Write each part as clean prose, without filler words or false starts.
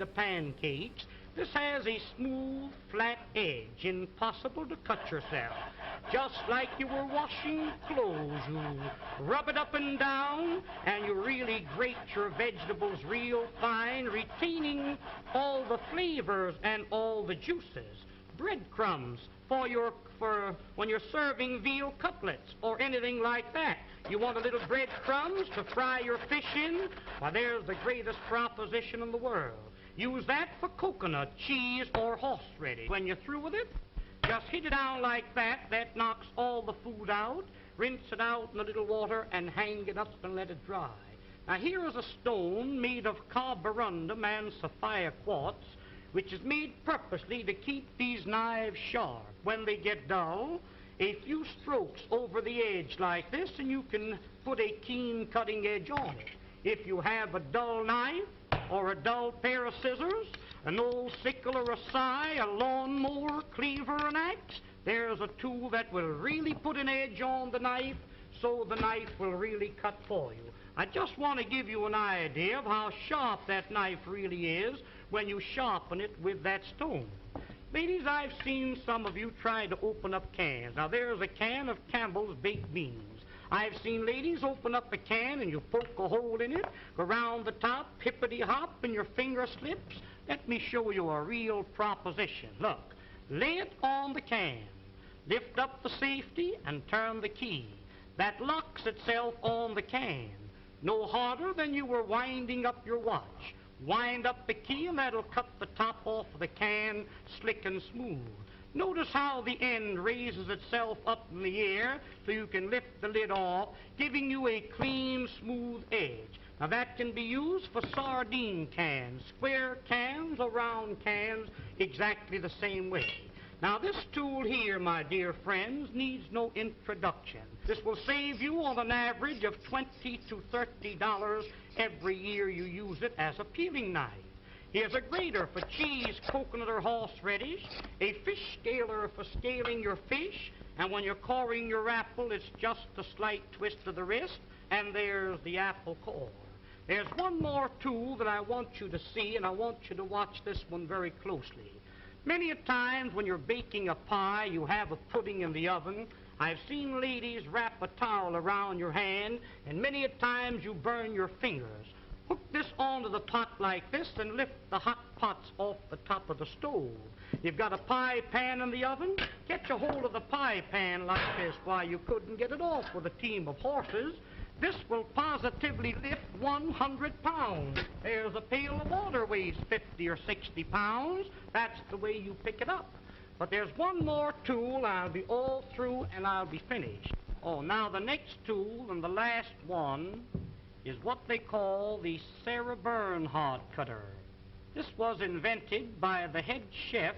The pancakes, this has a smooth, flat edge, impossible to cut yourself. Just like you were washing clothes, you rub it up and down, and you really grate your vegetables real fine, retaining all the flavors and all the juices. Breadcrumbs for when you're serving veal cutlets or anything like that. You want a little breadcrumbs to fry your fish in? Why, there's the greatest proposition in the world. Use that for coconut, cheese, or horseradish. When you're through with it, just heat it down like that. That knocks all the food out. Rinse it out in a little water and hang it up and let it dry. Now here is a stone made of carborundum and sapphire quartz, which is made purposely to keep these knives sharp. When they get dull, a few strokes over the edge like this, and you can put a keen cutting edge on it. If you have a dull knife, or a dull pair of scissors, an old sickle or a scythe, a lawnmower, cleaver, an axe, there's a tool that will really put an edge on the knife, so the knife will really cut for you. I just want to give you an idea of how sharp that knife really is when you sharpen it with that stone. Ladies, I've seen some of you try to open up cans. Now, there's a can of Campbell's baked beans. I've seen ladies open up a can and you poke a hole in it, go round the top, hippity-hop, and your finger slips. Let me show you a real proposition. Look, lay it on the can, lift up the safety, and turn the key. That locks itself on the can, no harder than you were winding up your watch. Wind up the key and that'll cut the top off of the can slick and smooth. Notice how the end raises itself up in the air so you can lift the lid off, giving you a clean, smooth edge. Now that can be used for sardine cans, square cans or round cans, exactly the same way. Now this tool here, my dear friends, needs no introduction. This will save you on an average of $20 to $30 every year you use it as a peeling knife. Here's a grater for cheese, coconut, or horseradish, a fish scaler for scaling your fish, and when you're coring your apple, it's just a slight twist of the wrist, and there's the apple core. There's one more tool that I want you to see, and I want you to watch this one very closely. Many a times when you're baking a pie, you have a pudding in the oven. I've seen ladies wrap a towel around your hand, and many a times you burn your fingers. Hook this onto the pot like this and lift the hot pots off the top of the stove. You've got a pie pan in the oven, catch a hold of the pie pan like this. Why, you couldn't get it off with a team of horses. This will positively lift 100 pounds. There's a pail of water weighs 50 or 60 pounds. That's the way you pick it up. But there's one more tool. I'll be all through and I'll be finished. Oh, now the next tool and the last one is what they call the Sarah Bernhardt cutter. This was invented by the head chef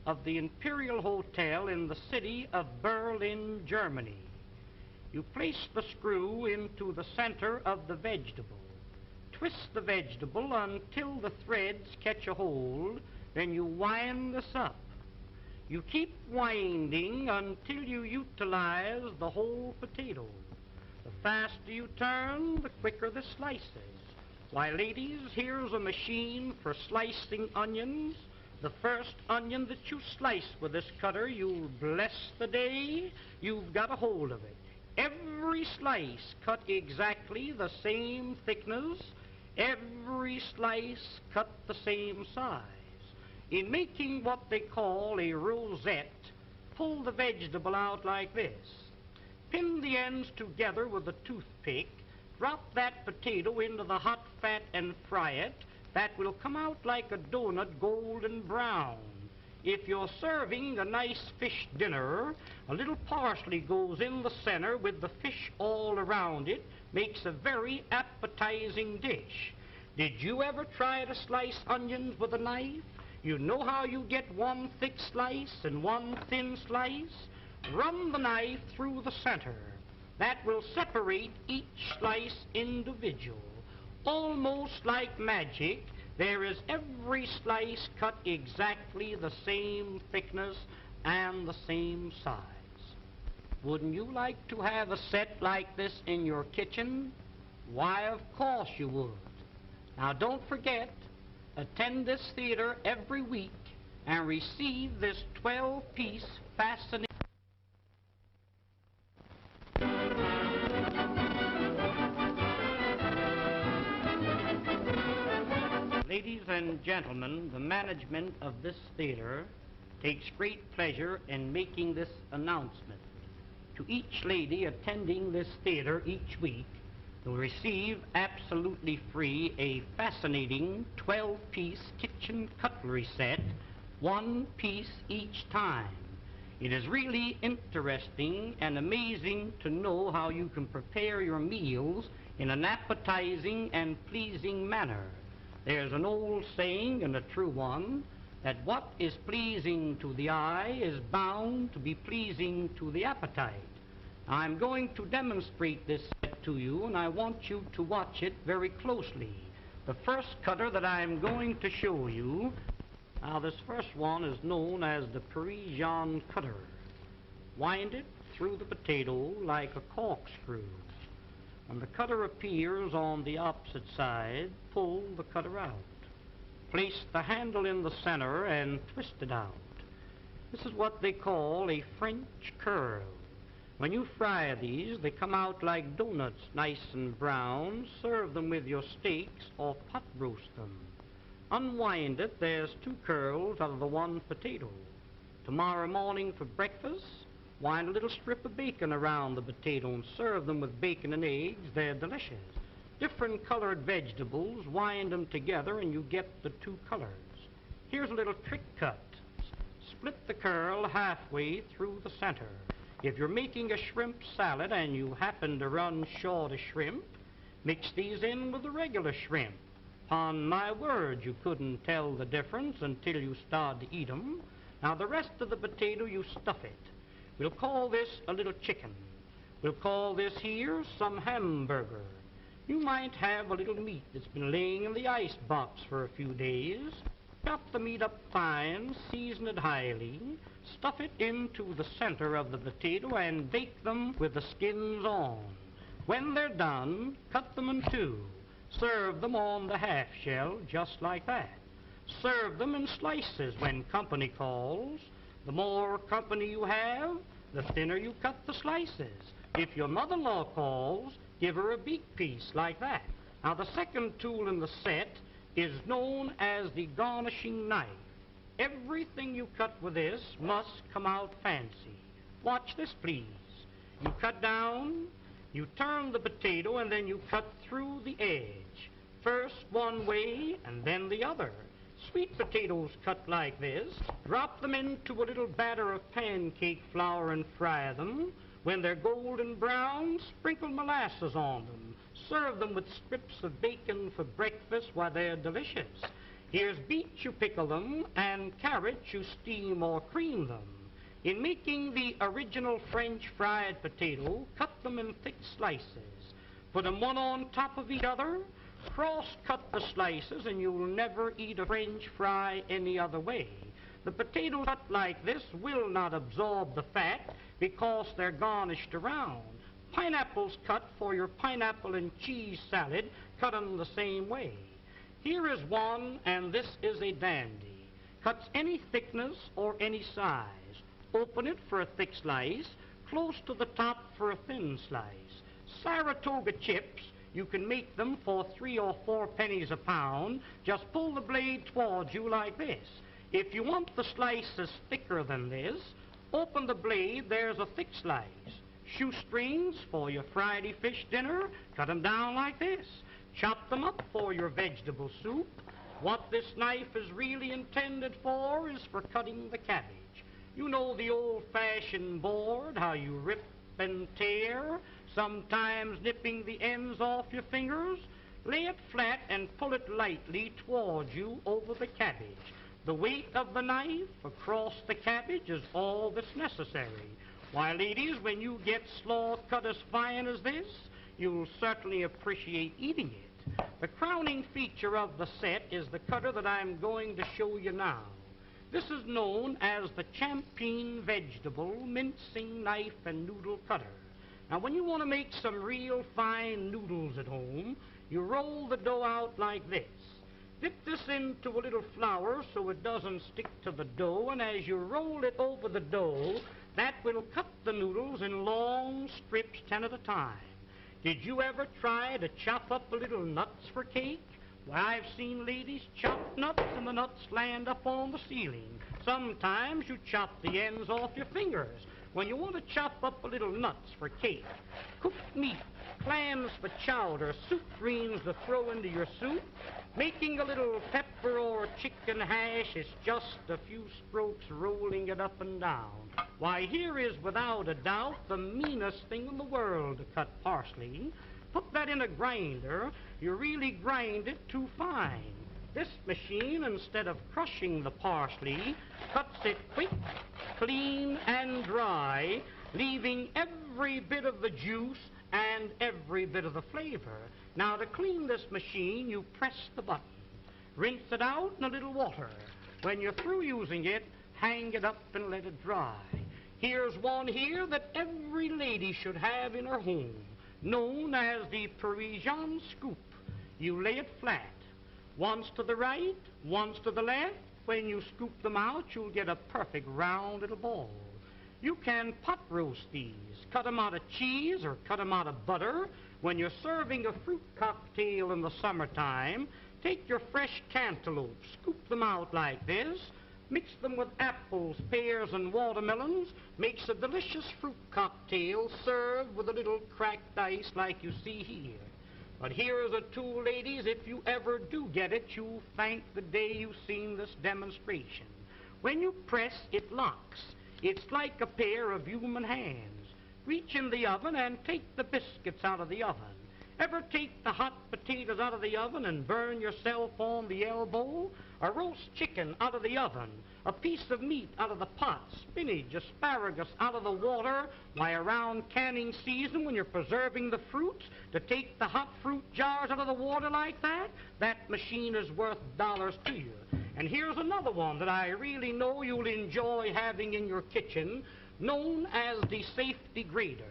of the Imperial Hotel in the city of Berlin, Germany. You place the screw into the center of the vegetable. Twist the vegetable until the threads catch a hold, then you wind this up. You keep winding until you utilize the whole potato. The faster you turn, the quicker the slices. Why, ladies, here's a machine for slicing onions. The first onion that you slice with this cutter, you'll bless the day you've got a hold of it. Every slice cut exactly the same thickness. Every slice cut the same size. In making what they call a rosette, pull the vegetable out like this. Pin the ends together with a toothpick. Drop that potato into the hot fat and fry it. That will come out like a donut, golden brown. If you're serving a nice fish dinner, a little parsley goes in the center with the fish all around it, makes a very appetizing dish. Did you ever try to slice onions with a knife? You know how you get one thick slice and one thin slice? Run the knife through the center. That will separate each slice individual. Almost like magic, there is every slice cut exactly the same thickness and the same size. Wouldn't you like to have a set like this in your kitchen? Why, of course you would. Now, don't forget, Attend this theater every week and receive this 12-piece fascinating... Ladies and gentlemen, the management of this theater takes great pleasure in making this announcement. To each lady attending this theater each week, you'll receive absolutely free a fascinating 12-piece kitchen cutlery set, one piece each time. It is really interesting and amazing to know how you can prepare your meals in an appetizing and pleasing manner. There's an old saying, and a true one, that what is pleasing to the eye is bound to be pleasing to the appetite. I'm going to demonstrate this set to you, and I want you to watch it very closely. The first cutter that I'm going to show you, now this first one is known as the Parisian cutter. Wind it through the potato like a corkscrew. When the cutter appears on the opposite side, pull the cutter out. Place the handle in the center and twist it out. This is what they call a French curl. When you fry these, they come out like donuts, nice and brown. Serve them with your steaks or pot roast them. Unwind it, there's two curls out of the one potato. Tomorrow morning for breakfast, wind a little strip of bacon around the potato and serve them with bacon and eggs. They're delicious. Different colored vegetables, wind them together and you get the two colors. Here's a little trick cut. Split the curl halfway through the center. If you're making a shrimp salad and you happen to run short of shrimp, mix these in with the regular shrimp. Upon my word, you couldn't tell the difference until you start to eat them. Now the rest of the potato, you stuff it. We'll call this a little chicken. We'll call this here some hamburger. You might have a little meat that's been laying in the ice box for a few days. Chop the meat up fine, season it highly, stuff it into the center of the potato and bake them with the skins on. When they're done, cut them in two. Serve them on the half shell just like that. Serve them in slices when company calls. The more company you have, the thinner you cut the slices. If your mother-in-law calls, give her a big piece like that. Now the second tool in the set is known as the garnishing knife. Everything you cut with this must come out fancy. Watch this, please. You cut down, you turn the potato, and then you cut through the edge. First one way, and then the other. Sweet potatoes cut like this. Drop them into a little batter of pancake flour and fry them. When they're golden brown, sprinkle molasses on them. Serve them with strips of bacon for breakfast while they're delicious. Here's beets, you pickle them, and carrots, you steam or cream them. In making the original French fried potato, cut them in thick slices. Put them one on top of each other. Cross-cut the slices, and you'll never eat a French fry any other way. The potatoes cut like this will not absorb the fat because they're garnished around. Pineapples cut for your pineapple and cheese salad, cut them the same way. Here is one, and this is a dandy. Cuts any thickness or any size. Open it for a thick slice, close to the top for a thin slice. Saratoga chips, you can make them for 3 or 4 pennies a pound. Just pull the blade towards you like this. If you want the slices thicker than this, open the blade, there's a thick slice. Shoestrings for your Friday fish dinner, cut them down like this. Chop them up for your vegetable soup. What this knife is really intended for is for cutting the cabbage. You know the old-fashioned board, how you rip and tear, sometimes nipping the ends off your fingers. Lay it flat and pull it lightly towards you over the cabbage. The weight of the knife across the cabbage is all that's necessary. Why, ladies, when you get slaw cut as fine as this, you'll certainly appreciate eating it. The crowning feature of the set is the cutter that I'm going to show you now. This is known as the Champeen Vegetable Mincing Knife and Noodle Cutter. Now, when you want to make some real fine noodles at home, you roll the dough out like this. Dip this into a little flour so it doesn't stick to the dough, and as you roll it over the dough, that will cut the noodles in long strips, 10 at a time. Did you ever try to chop up a little nuts for cake? Well, I've seen ladies chop nuts and the nuts land up on the ceiling. Sometimes you chop the ends off your fingers when you want to chop up a little nuts for cake. Cooked meat, clams for chowder, soup greens to throw into your soup. Making a little pepper or chicken hash is just a few strokes rolling it up and down. Why, here is without a doubt the meanest thing in the world to cut parsley. Put that in a grinder, you really grind it too fine. This machine, instead of crushing the parsley, cuts it quick, clean, and dry, leaving every bit of the juice and every bit of the flavor. Now, to clean this machine, you press the button. Rinse it out in a little water. When you're through using it, hang it up and let it dry. Here's one here that every lady should have in her home, known as the Parisian scoop. You lay it flat, once to the right, once to the left. When you scoop them out, you'll get a perfect round little ball. You can pot roast these, cut them out of cheese or cut them out of butter. When you're serving a fruit cocktail in the summertime, take your fresh cantaloupe, scoop them out like this, mix them with apples, pears, and watermelons, makes a delicious fruit cocktail served with a little cracked ice like you see here. But here is a tool, ladies, if you ever do get it, you'll thank the day you've seen this demonstration. When you press, it locks. It's like a pair of human hands. Reach in the oven and take the biscuits out of the oven. Ever take the hot potatoes out of the oven and burn yourself on the elbow? A roast chicken out of the oven, a piece of meat out of the pot, spinach, asparagus out of the water. Why, around canning season, when you're preserving the fruits, to take the hot fruit jars out of the water like that, that machine is worth dollars to you. And here's another one that I really know you'll enjoy having in your kitchen, known as the safety grater.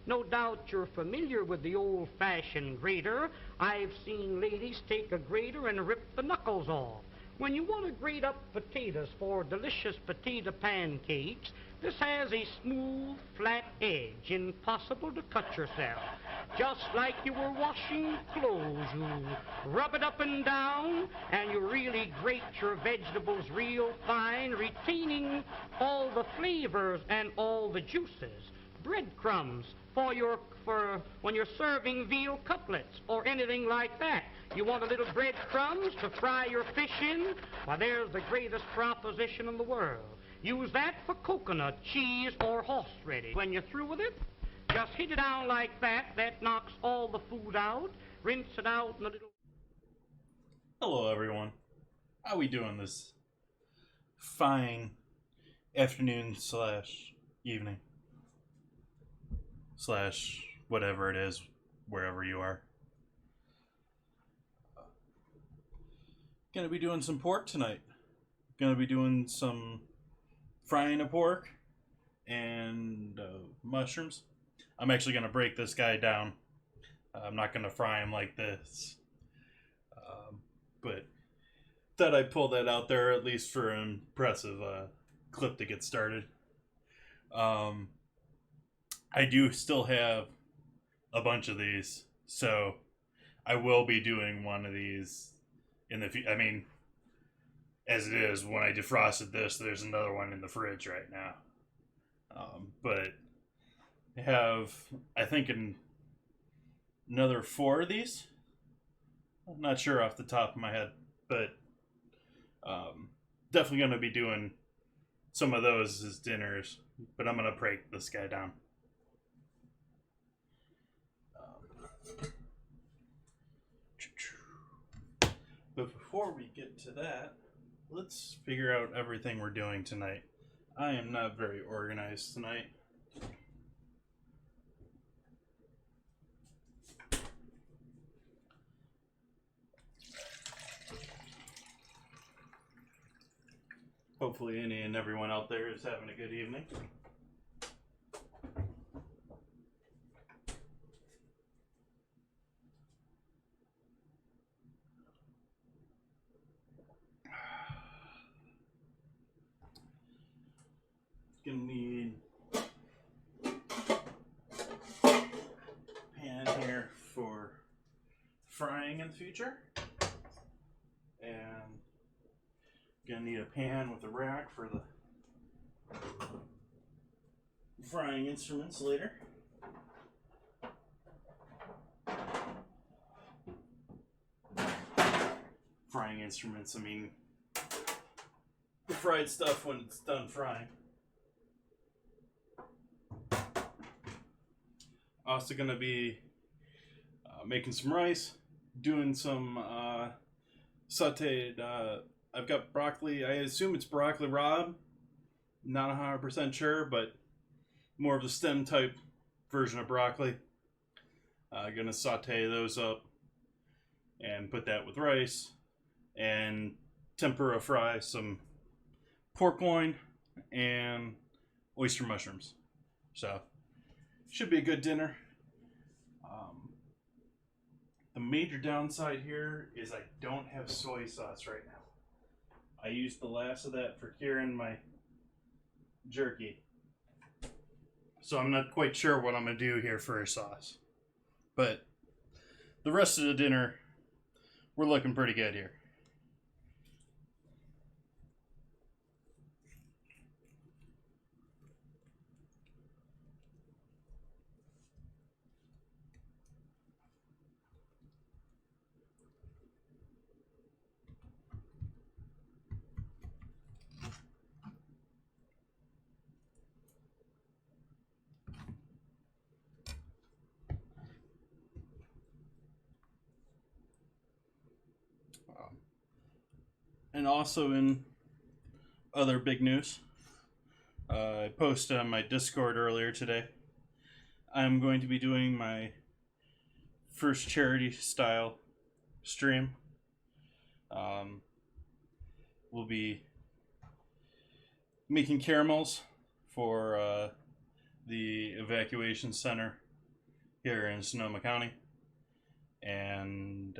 No doubt you're familiar with the old-fashioned grater. I've seen ladies take a grater and rip the knuckles off. When you want to grate up potatoes for delicious potato pancakes, this has a smooth, flat edge, impossible to cut yourself. Just like you were washing clothes, you rub it up and down, and you really grate your vegetables real fine, retaining all the flavors and all the juices. Breadcrumbs for when you're serving veal cutlets or anything like that. You want a little breadcrumbs to fry your fish in? Why, there's the greatest proposition in the world. Use that for coconut, cheese, or horseradish. When you're through with it, just hit it down like that. That knocks all the food out. Rinse it out in a little... Hello, everyone. How we doing this fine afternoon slash evening slash whatever it is, wherever you are? Gonna be doing some pork tonight. Gonna be doing some frying of pork and mushrooms. I'm actually gonna break this guy down. I'm not gonna fry him like this, but thought I'd pull that out there at least for an impressive clip to get started. I do still have a bunch of these, so I will be doing one of these in the future. I mean, as it is, when I defrosted this, there's another one in the fridge right now. But I have, I think, another 4 of these. I'm not sure off the top of my head, but definitely going to be doing some of those as dinners. But I'm going to break this guy down. But before we get to that, let's figure out everything we're doing tonight. I am not very organized tonight. Hopefully any and everyone out there is having a good evening. Gonna need pan here for frying in the future, and gonna need a pan with a rack for the frying instruments later. Frying instruments, I mean the fried stuff when it's done frying. Also gonna be making some rice, doing some sauteed, I've got broccoli, I assume it's broccoli rabe, not 100% sure, but more of the stem type version of broccoli. Gonna saute those up and put that with rice, and tempura fry some pork loin and oyster mushrooms. So should be a good dinner. The major downside here is I don't have soy sauce right now. I used the last of that for curing my jerky. So I'm not quite sure what I'm going to do here for a sauce. But the rest of the dinner, we're looking pretty good here. And also in other big news, I posted on my Discord earlier today, I'm going to be doing my first charity style stream. We'll be making caramels for the evacuation center here in Sonoma County, and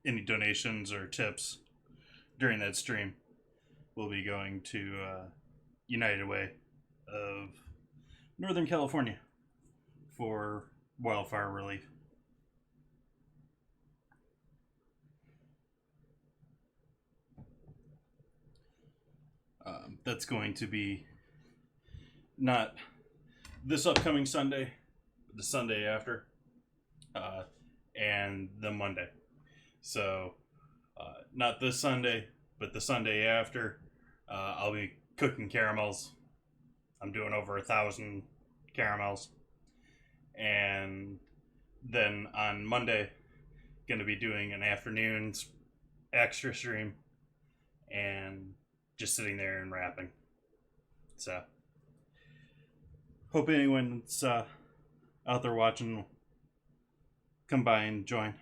any donations or tips during that stream will be going to United Way of Northern California for wildfire relief. That's going to be not this upcoming Sunday, but the Sunday after, and the Monday. So, not this Sunday, but the Sunday after, I'll be cooking caramels. I'm doing over 1,000 caramels. And then on Monday, going to be doing an afternoon extra stream and just sitting there and rapping. So, hope anyone's out there watching will come by and join.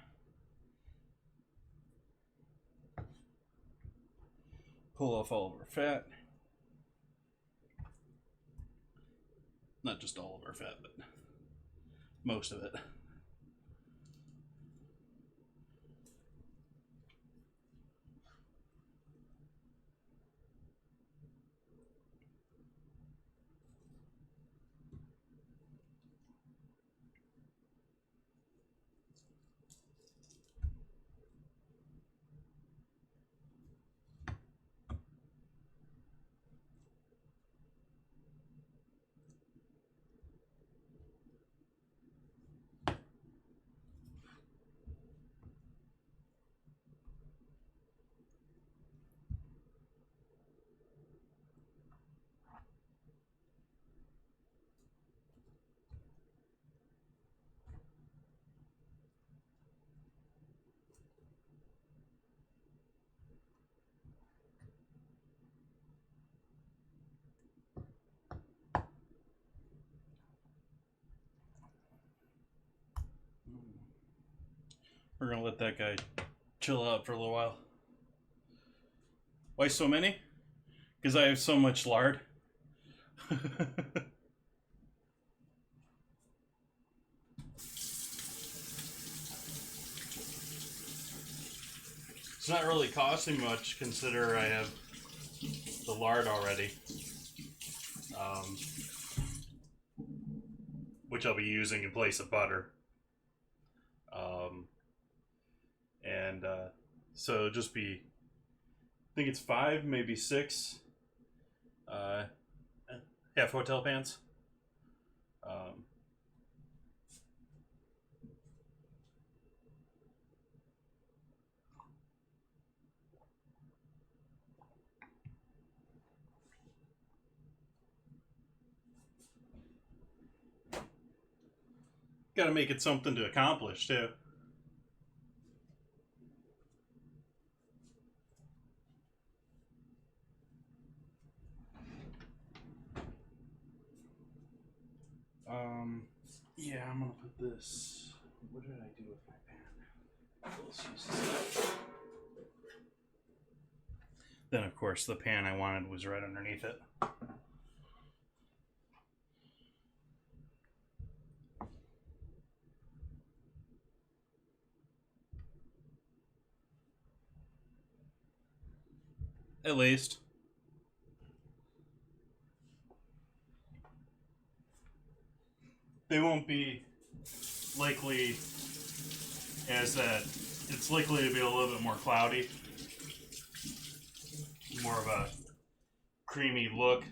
Pull off all of our fat. Not just all of our fat, but most of it. We're gonna let that guy chill out for a little while. Why so many? Because I have so much lard. It's not really costing much, consider I have the lard already, which I'll be using in place of butter. And so just be, I think it's 5, maybe 6 half hotel pans. Got to make it something to accomplish too. Yeah, I'm gonna put this. What did I do with my pan? Let's use this. Then, of course, the pan I wanted was right underneath it. At least. They won't be likely as that. It's likely to be a little bit more cloudy. More of a creamy look.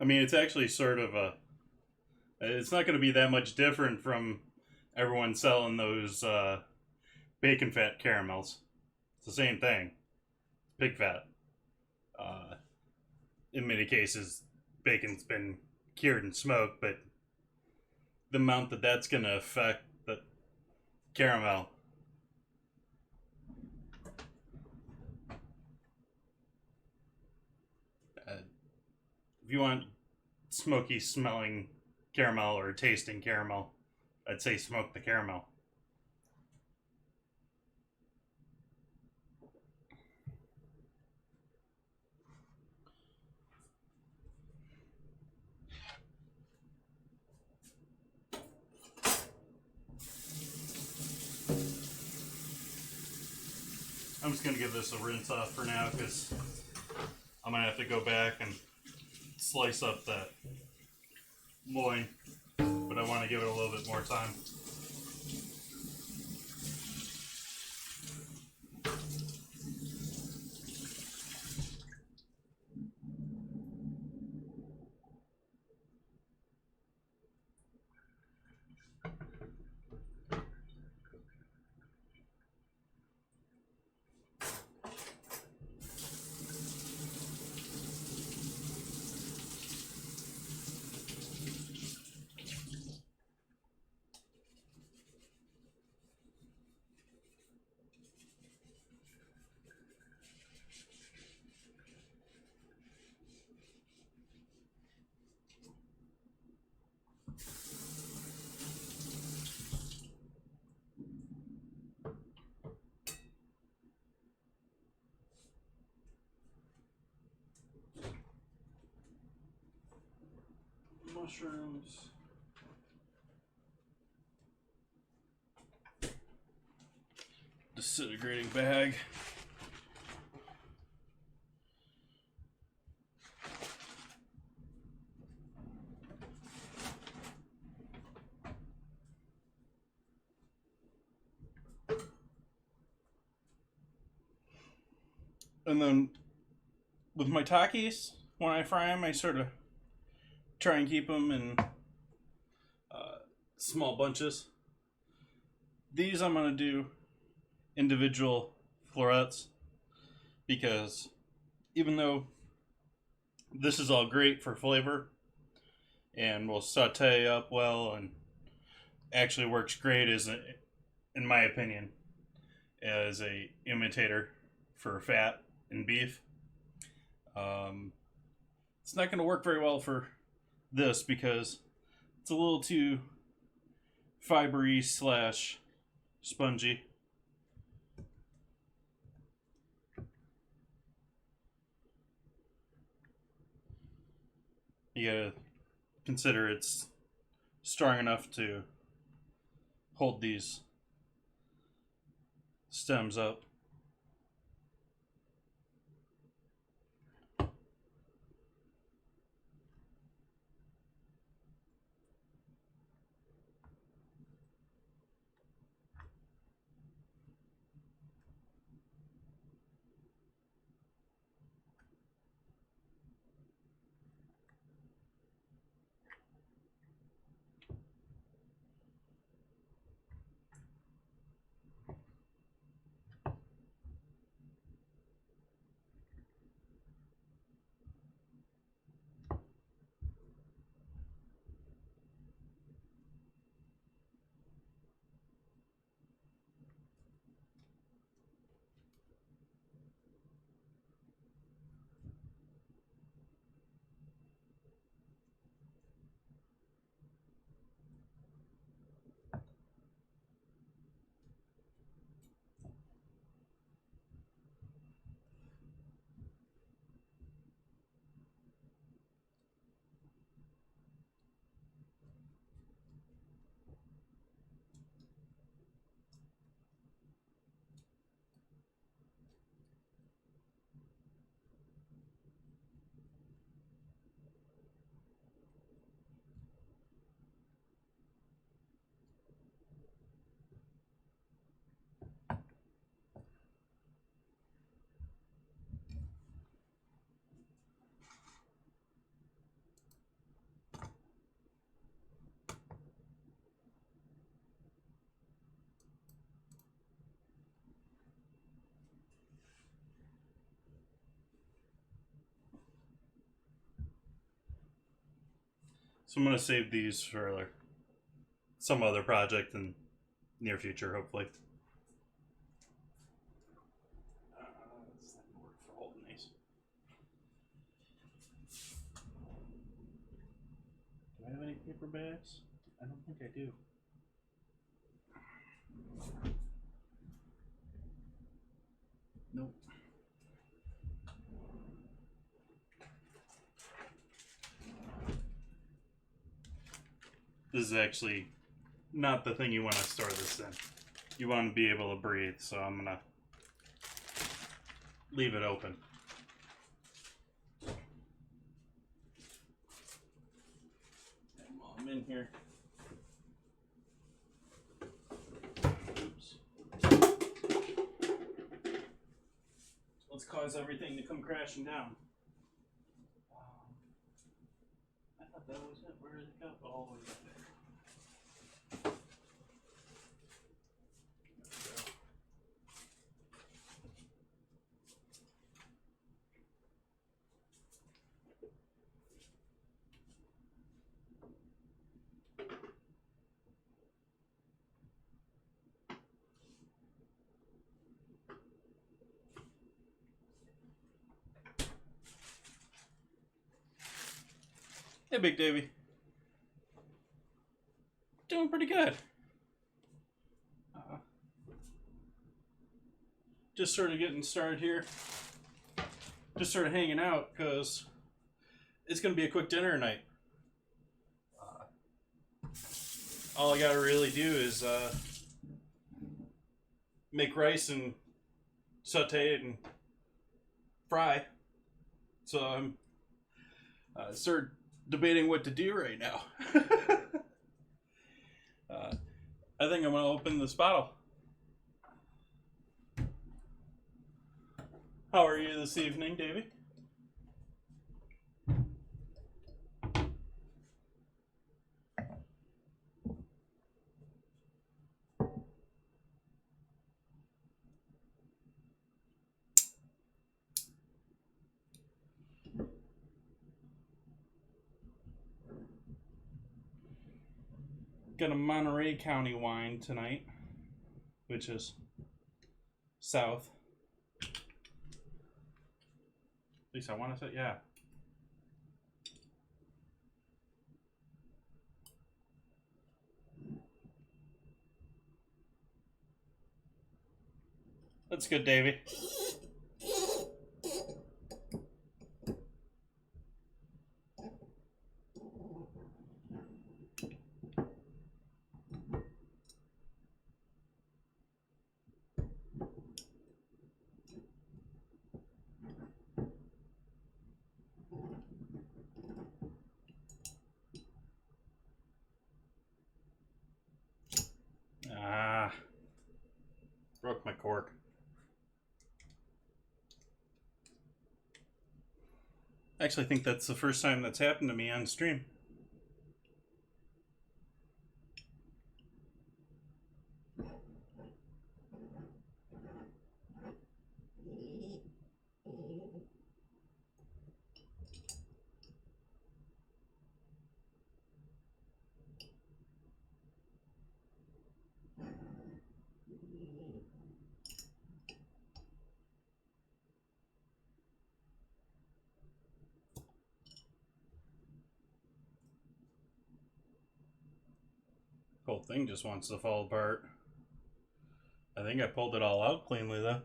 I mean, it's actually sort of a. It's not going to be that much different from everyone selling those bacon fat caramels. It's the same thing. Pig fat. In many cases, bacon's been cured and smoked, but the amount that that's going to affect the caramel. If you want smoky smelling caramel or tasting caramel, I'd say smoke the caramel. I'm just going to give this a rinse off for now because I'm going to have to go back and slice up that loin, but I want to give it a little bit more time. Mushrooms. Disintegrating bag. And then with my Takis, when I fry them, I sort of try and keep them in small bunches. These I'm going to do individual florets because even though this is all great for flavor and will saute up well and actually works great as in my opinion, as a imitator for fat and beef. It's not going to work very well for this because it's a little too fibery slash spongy. You gotta consider it's strong enough to hold these stems up. So I'm going to save these for some other project in near future, hopefully. It's not going to work for holding these. Do I have any paper bags? I don't think I do. Nope. This is actually not the thing you want to store this in. You want to be able to breathe, so I'm going to leave it open. And while I'm in here, oops. Let's cause everything to come crashing down. I thought that was it. Where did it go? All the way up there. Hey, Big Davy. Doing pretty good. Just sort of getting started here. Just sort of hanging out because it's going to be a quick dinner tonight. All I got to really do is make rice and saute it and fry. So I'm sort of debating what to do right now. I think I'm going to open this bottle. How are you this evening, Davey? Got a Monterey County wine tonight, which is south. At least I want to say, yeah. That's good, Davey. Ah, broke my cork. Actually, I think that's the first time that's happened to me on stream. Whole thing just wants to fall apart. I think I pulled it all out cleanly though.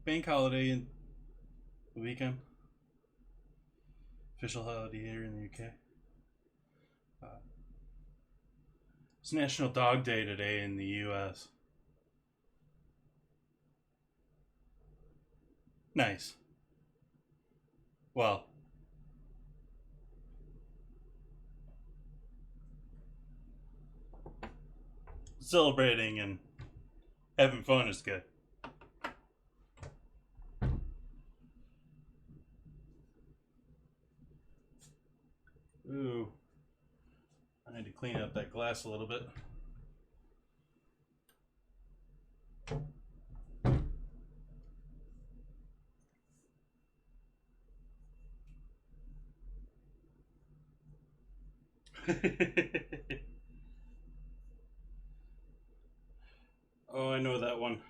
Bank holiday in the weekend. Official holiday here in the UK. It's National Dog Day today in the US. Nice. Well, celebrating and having fun is good. Ooh. I need to clean up that glass a little bit. Oh, I know that one.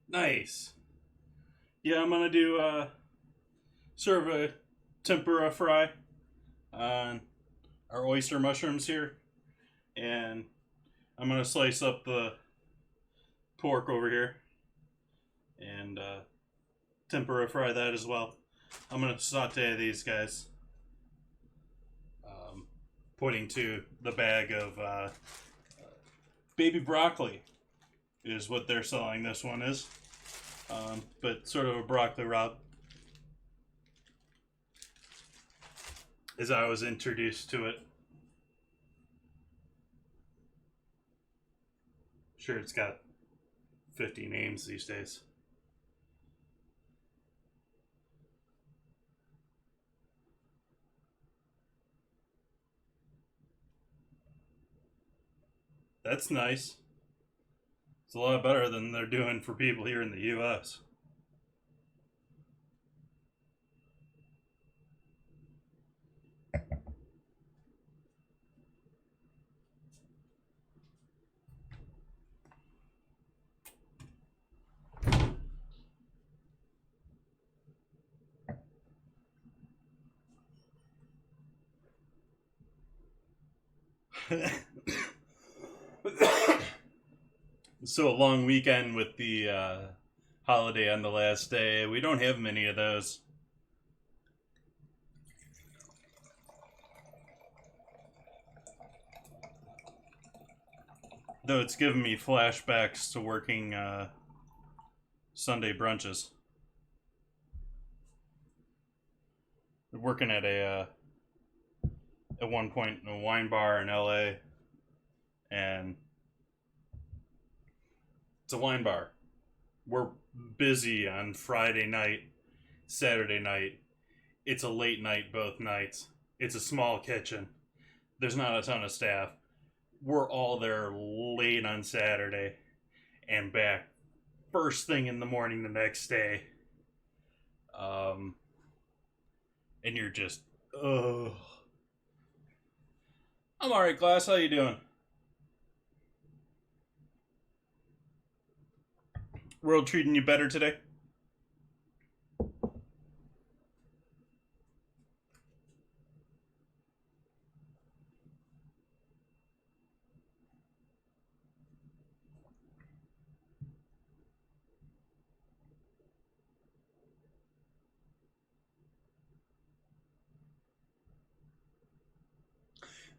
Nice. Yeah, I'm gonna do sort of a tempura fry on our oyster mushrooms here, and I'm gonna slice up the pork over here and tempura fry that as well. I'm gonna saute these guys, pointing to the bag of baby broccoli is what they're selling. This one is, but sort of a broccoli rabe. As I was introduced to it. Sure, it's got 50 names these days. That's nice. It's a lot better than they're doing for people here in the US. So a long weekend with the holiday on the last day. We don't have many of those. Though it's given me flashbacks to working Sunday brunches. Working at at one point in a wine bar in LA, and it's a wine bar. We're busy on Friday night, Saturday night. It's a late night both nights. It's a small kitchen. There's not a ton of staff. We're all there late on Saturday and back first thing in the morning the next day. And you're just, ugh. I'm alright, Glass. How you doing? World treating you better today?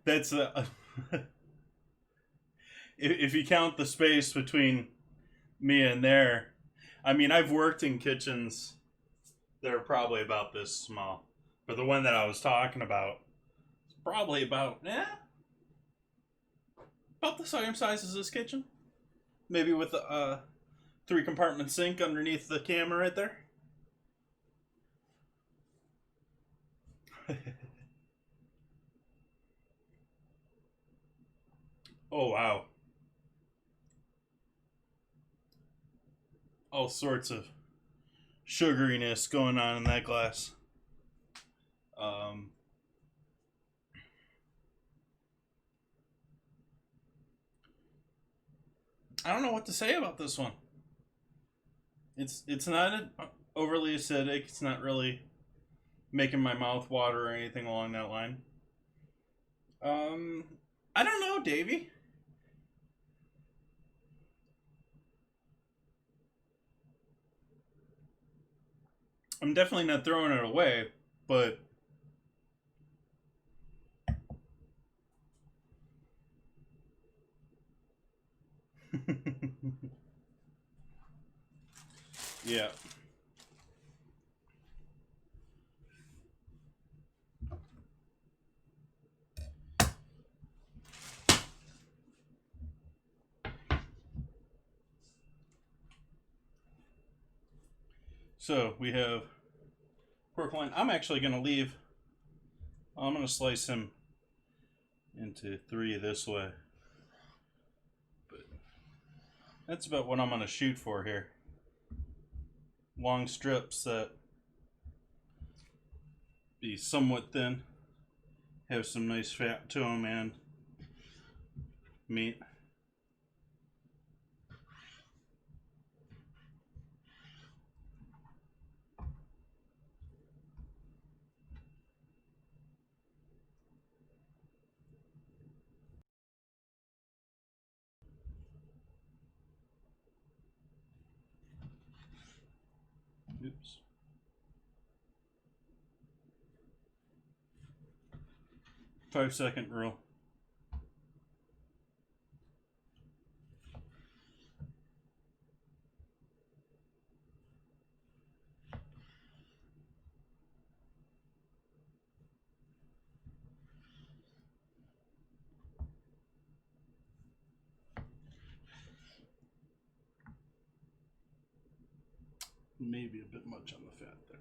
That's if you count the space between me and there. I mean, I've worked in kitchens that are probably about this small. But the one that I was talking about is probably about the same size as this kitchen. Maybe with a 3-compartment sink underneath the camera right there. Oh, wow. All sorts of sugariness going on in that glass. I don't know what to say about this one. It's not overly acidic. It's not really making my mouth water or anything along that line. I don't know, Davey. I'm definitely not throwing it away, but yeah. So we have pork loin. I'm actually going to leave. I'm going to slice him into 3 this way. But that's about what I'm going to shoot for here. Long strips that be somewhat thin, have some nice fat to them, and meat. Oops. Five-second rule. Maybe a bit much on the fat there.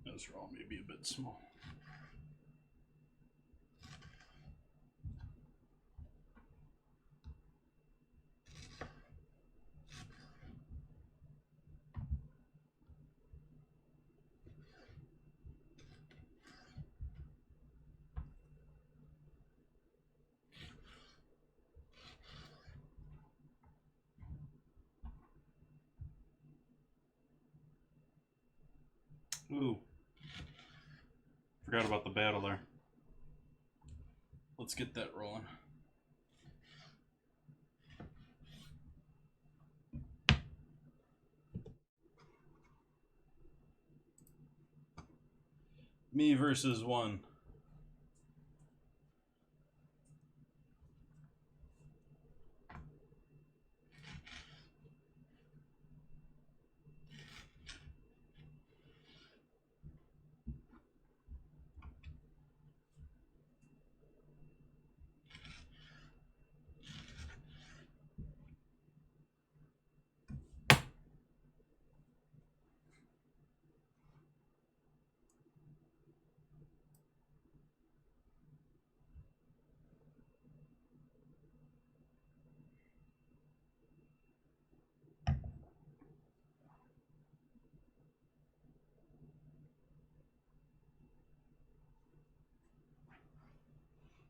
Those are all maybe a bit small. Ooh. Forgot about the battle there. Let's get that rolling. Me versus one.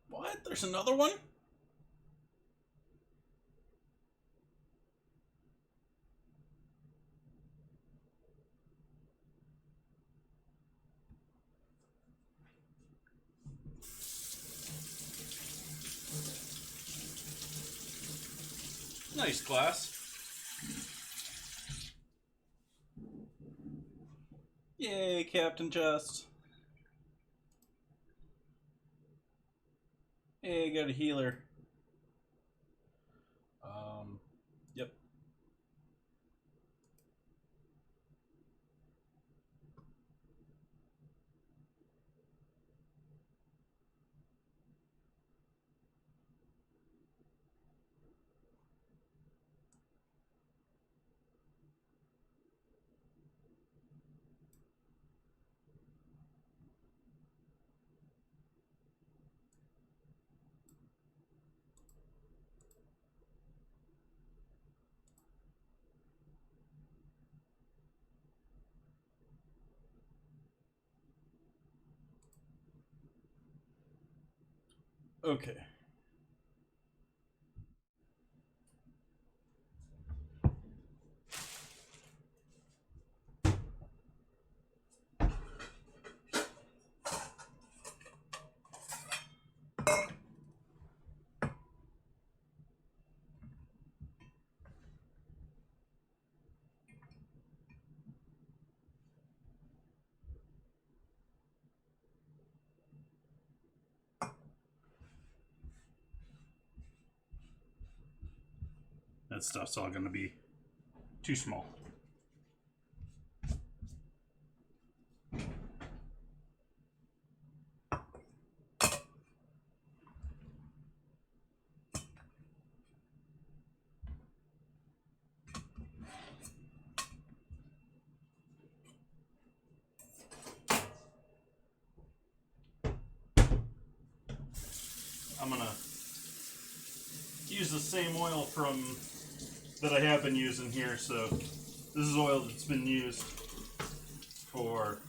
What? There's another one? Nice glass. Yay, Captain Chest. Hey, got a healer. Yep. Okay. That stuff's all gonna be too small. I'm gonna use the same oil from that I have been using here. So this is oil that's been used for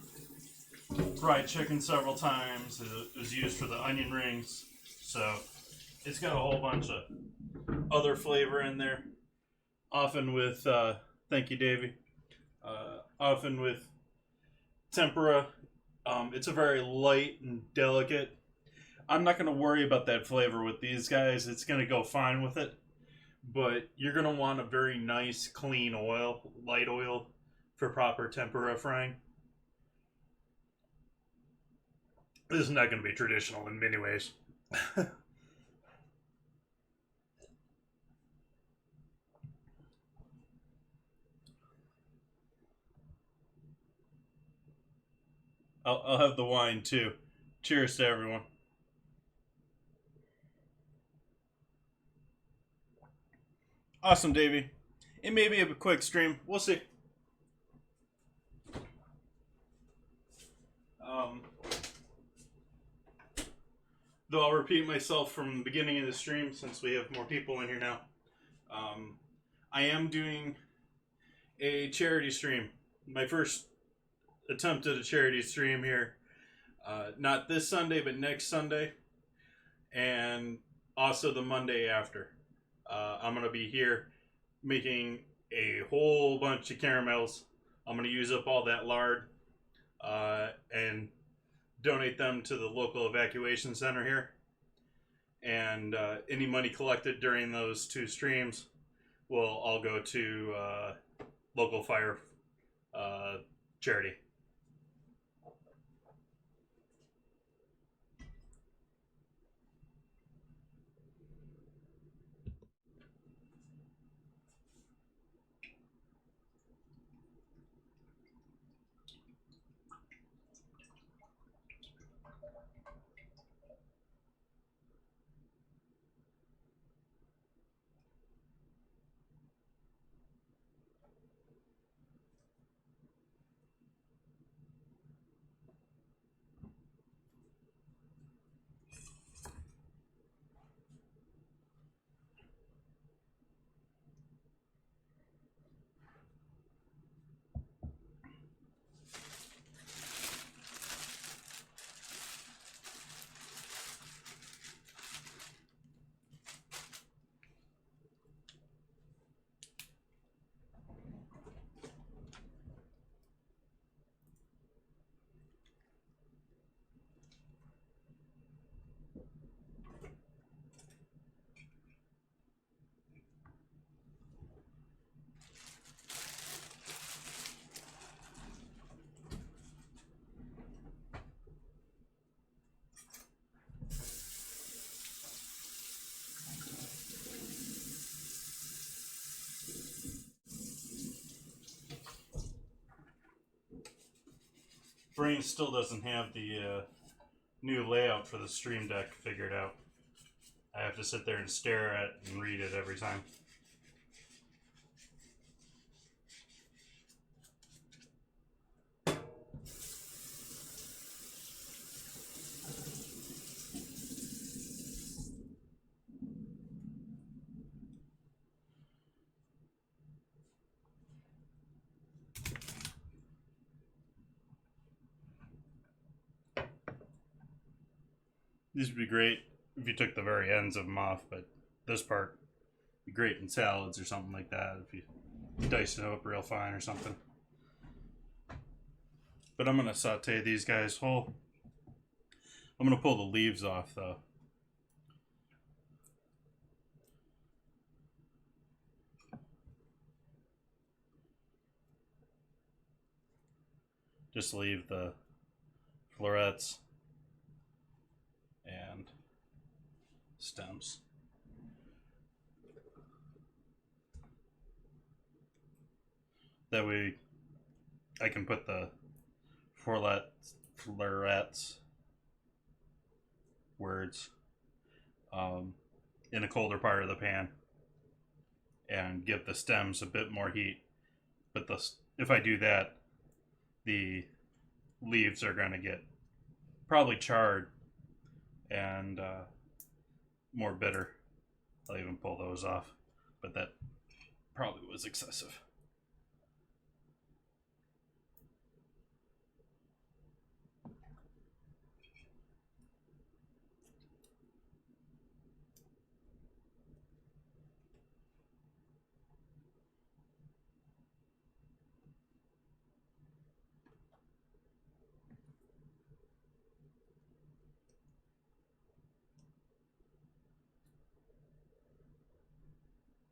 fried chicken several times. It was used for the onion rings. So it's got a whole bunch of other flavor in there. Often with, thank you, Davey. Often with tempura. It's a very light and delicate. I'm not going to worry about that flavor with these guys. It's going to go fine with it. But you're going to want a very nice, clean oil, light oil, for proper tempura frying. This is not going to be traditional in many ways. I'll have the wine too. Cheers to everyone. Awesome, Davey. It may be a quick stream. We'll see. Though I'll repeat myself from the beginning of the stream since we have more people in here now. I am doing a charity stream. My first attempt at a charity stream here. Not this Sunday, but next Sunday. And also the Monday after. I'm going to be here making a whole bunch of caramels. I'm going to use up all that lard. and donate them to the local evacuation center here. And any money collected during those 2 streams will all go to local fire charity. Brain still doesn't have the new layout for the Stream Deck figured out. I have to sit there and stare at and read it every time. These would be great if you took the very ends of them off, but this part would be great in salads or something like that if you dice it up real fine or something. But I'm going to saute these guys whole. I'm going to pull the leaves off though. Just leave the florets and stems. That way I can put the florets words in a colder part of the pan and give the stems a bit more heat. But if I do that, the leaves are going to get probably charred and more bitter. I'll even pull those off, but that probably was excessive.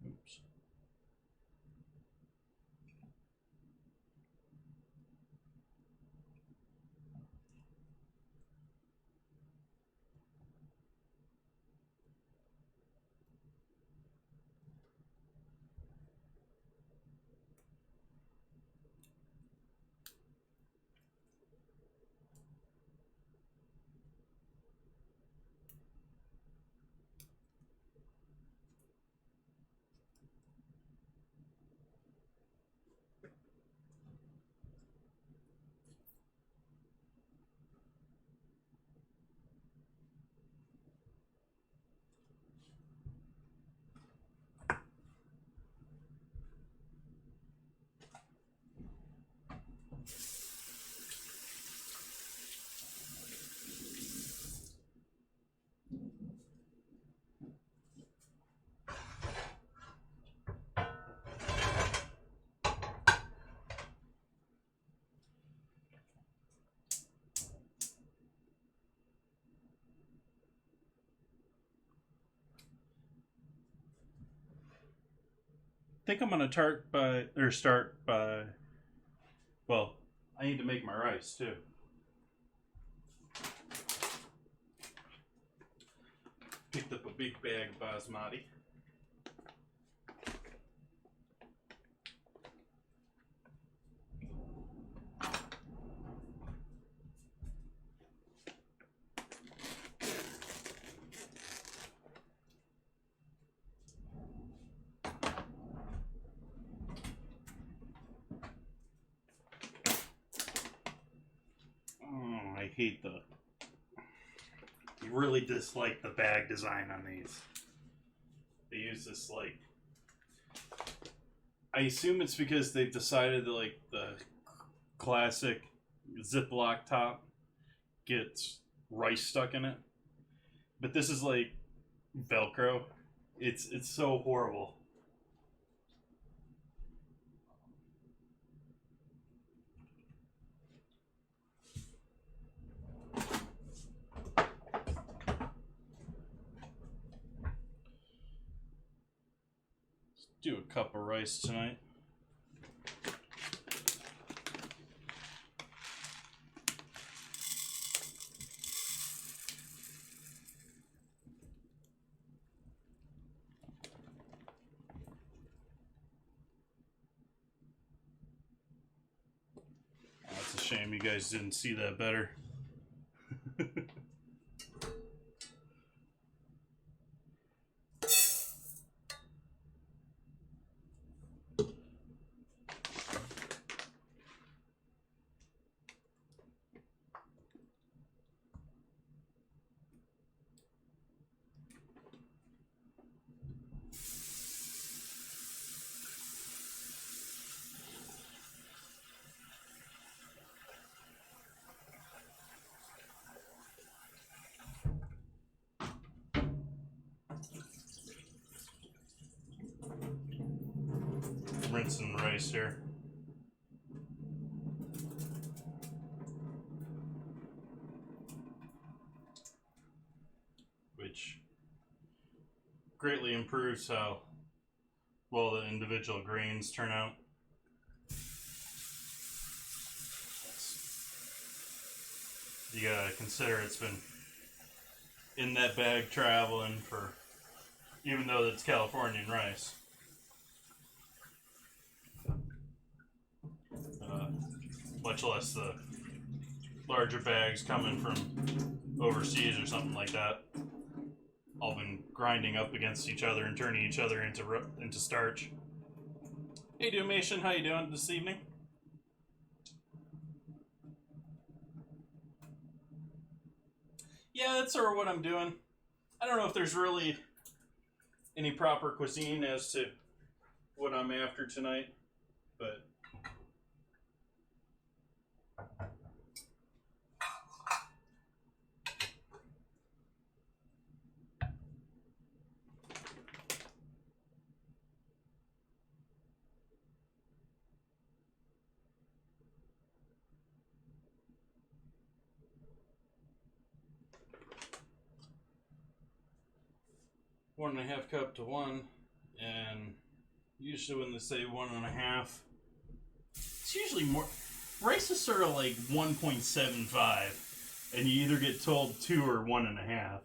Oops. think I'm gonna start by. Well, I need to make my rice too. Picked up a big bag of basmati. I hate the. You really dislike the bag design on these. They use this like. I assume it's because they've decided that like the classic Ziploc top gets rice stuck in it, but this is like Velcro. It's so horrible. Do a cup of rice tonight. That's a shame you guys didn't see that better. Rinsing rice here. Which greatly improves how well the individual grains turn out. You gotta consider it's been in that bag traveling for, even though it's Californian rice. Much less the larger bags coming from overseas or something like that. All been grinding up against each other and turning each other into starch. Hey, Doomation, how you doing this evening? Yeah, that's sort of what I'm doing. I don't know if there's really any proper cuisine as to what I'm after tonight, but one and a half cup to one, and usually when they say 1.5, it's usually more. Rice is sort of like 1.75, and you either get told 2 or 1.5.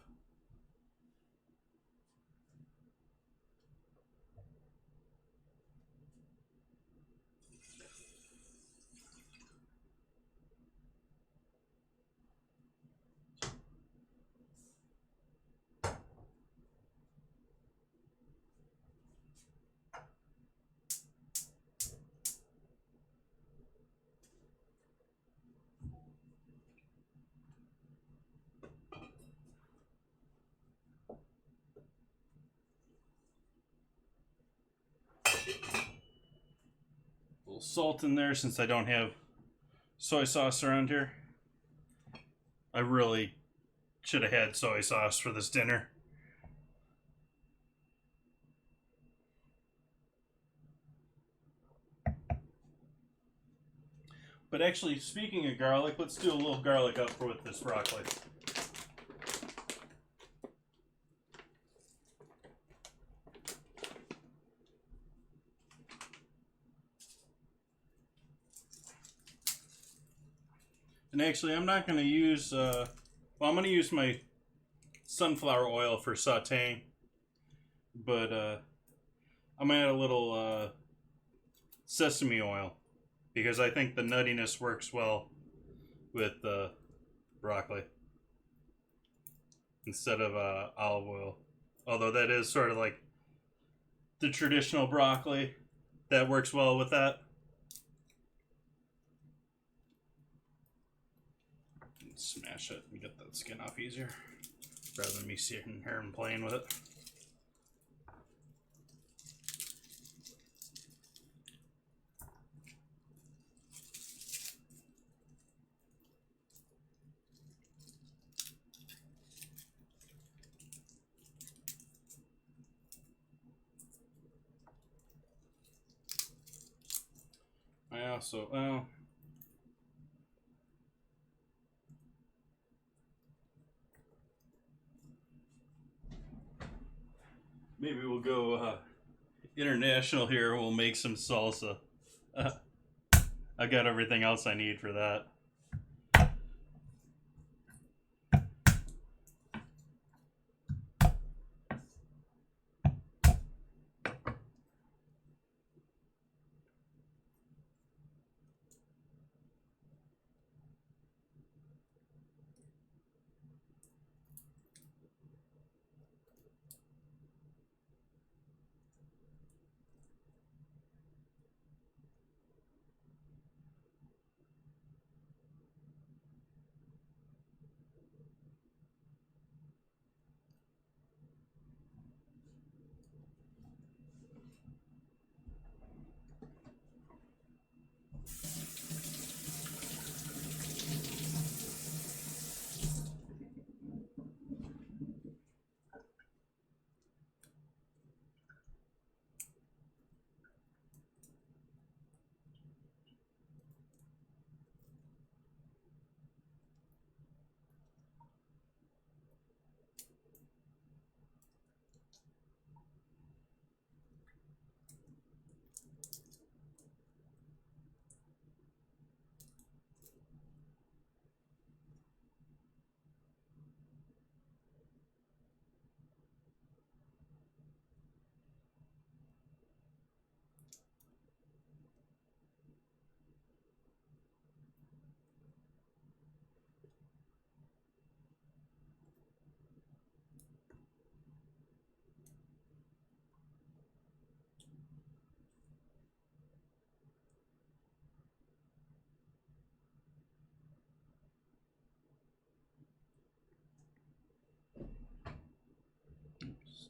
A little salt in there since I don't have soy sauce around here. I really should have had soy sauce for this dinner. But actually, speaking of garlic, let's do a little garlic up with this broccoli. And actually, I'm not going to use... well, I'm going to use my sunflower oil for sauteing. But I'm going to add a little sesame oil. Because I think the nuttiness works well with broccoli. Instead of olive oil. Although that is sort of like the traditional broccoli. That works well with that. Smash it and get that skin off easier. Rather than me sitting here and playing with it. I also, well, maybe we'll go international here. We'll make some salsa. I got everything else I need for that.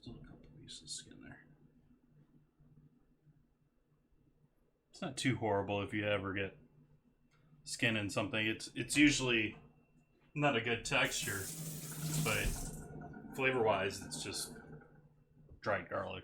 Still a couple pieces of skin there. It's not too horrible if you ever get skin in something. It's usually not a good texture, but flavor-wise, it's just dried garlic.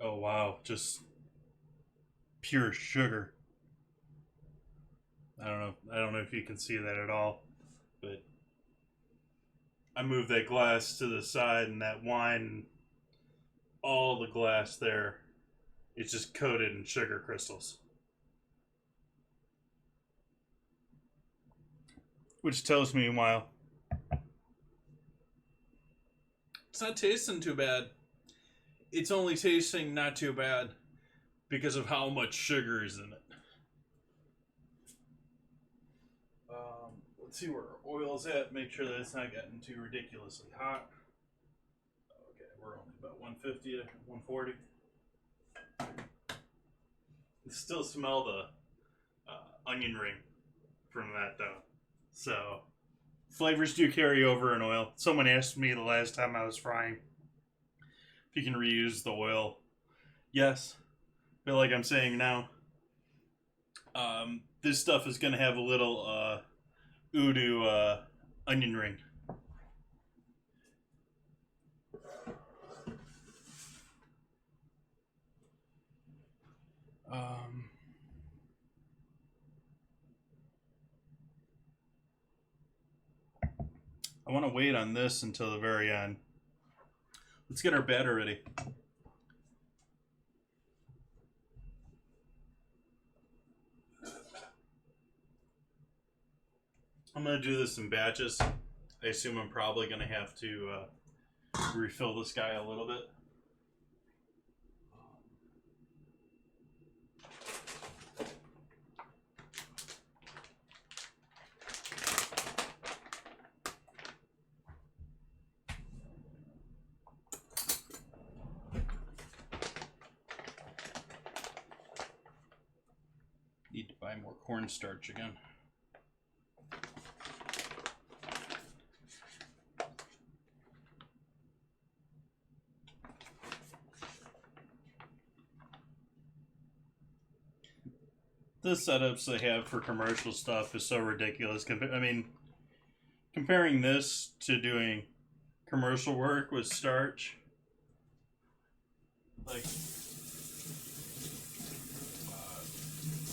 Oh wow, just pure sugar. I don't know if you can see that at all, but I moved that glass to the side and that wine, all the glass there, it's just coated in sugar crystals. Which tells me, meanwhile, it's not tasting too bad. It's only tasting not too bad because of how much sugar is in it. Let's see where our oil's at. Make sure that it's not getting too ridiculously hot. Okay, we're only about 150 to 140. I still smell the onion ring from that though. So flavors do carry over in oil. Someone asked me the last time I was frying if you can reuse the oil. Yes, but like I'm saying now, this stuff is gonna have a little Udu onion ring. I want to wait on this until the very end. Let's get our batter ready. I'm going to do this in batches. I assume I'm probably going to have to refill this guy a little bit. Need to buy more cornstarch again. The setups they have for commercial stuff is so ridiculous. I mean, comparing this to doing commercial work with starch, like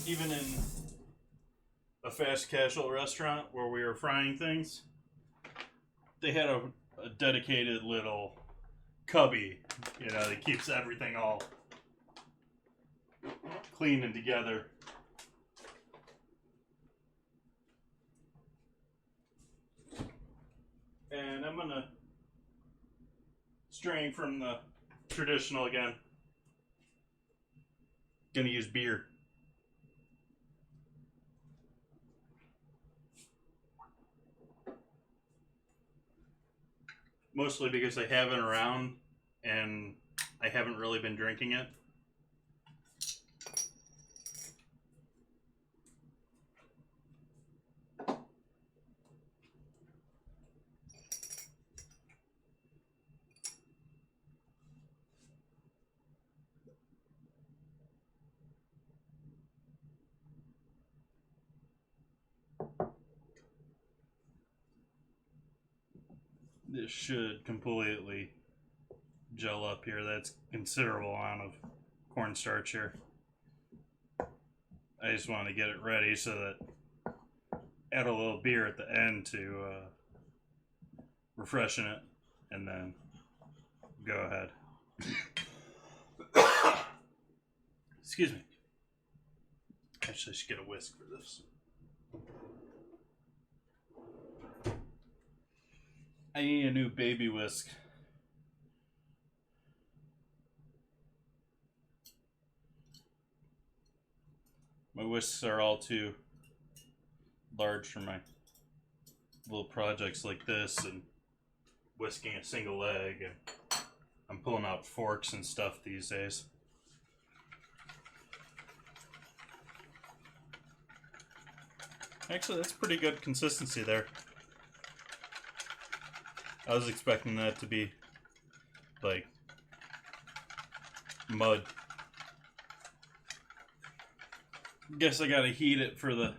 even in a fast casual restaurant where we were frying things, they had a dedicated little cubby, you know, that keeps everything all clean and together. And I'm gonna strain from the traditional again. Gonna use beer. Mostly because I have it around and I haven't really been drinking it. This should completely gel up here. That's considerable amount of cornstarch here. I just want to get it ready so that add a little beer at the end to refreshen it, and then go ahead. Excuse me. Actually, I should get a whisk for this. I need a new baby whisk. My whisks are all too large for my little projects like this and whisking a single egg, and I'm pulling out forks and stuff these days. Actually, that's pretty good consistency there. I was expecting that to be like mud. Guess I gotta heat it for the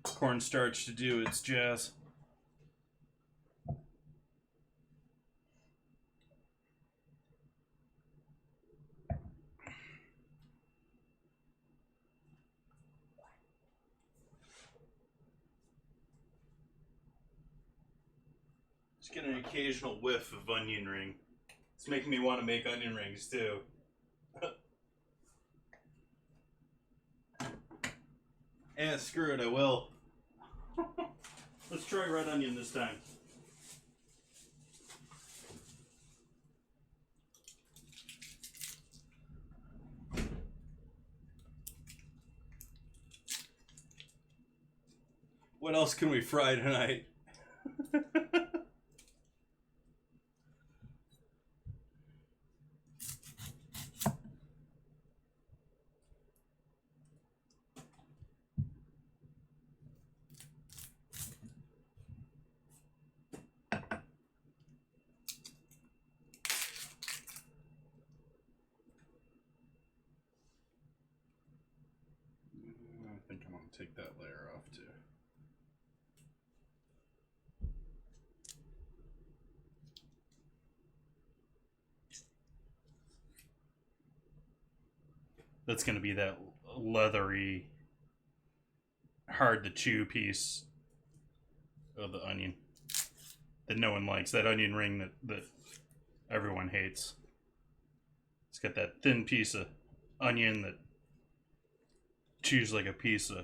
cornstarch to do its jazz. Just get an occasional whiff of onion ring. It's making me want to make onion rings too. Yeah, screw it, I will. Let's try red onion this time. What else can we fry tonight? I think I'm going to take that layer off too. That's going to be that leathery, hard to chew piece of the onion that no one likes. That onion ring that everyone hates. It's got that thin piece of onion that chews like a piece of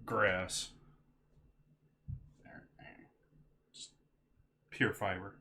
grass. Just pure fiber.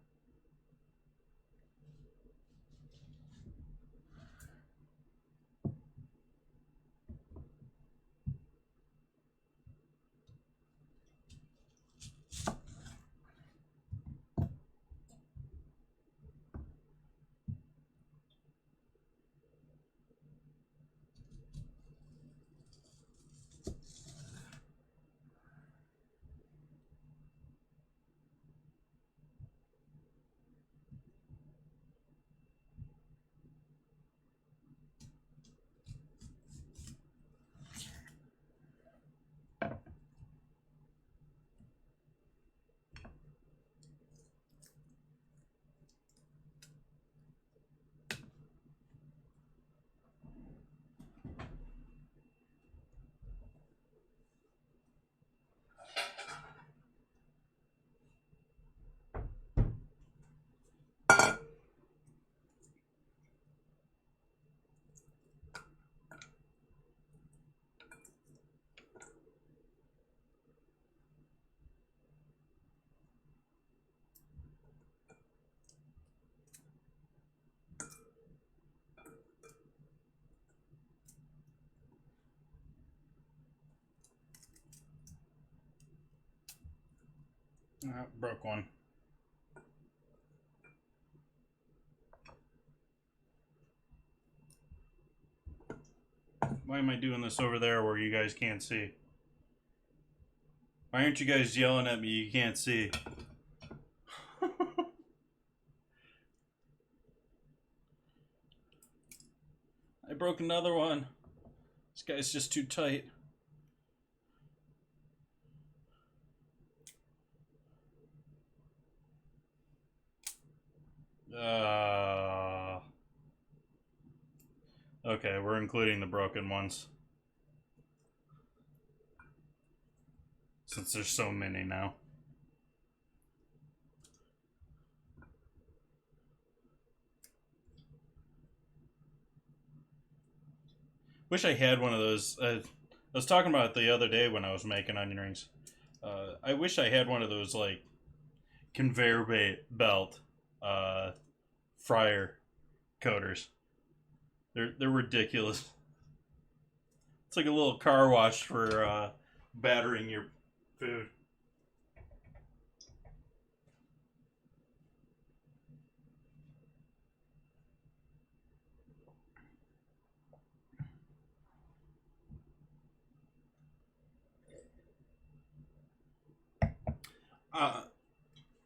Broke one. Why am I doing this over there where you guys can't see? Why aren't you guys yelling at me? You can't see. I broke another one. This guy's just too tight. Okay, we're including the broken ones. Since there's so many now. Wish I had one of those. I was talking about it the other day when I was making onion rings. I wish I had one of those, like, conveyor belt fryer coaters. They're ridiculous. It's like a little car wash for battering your food.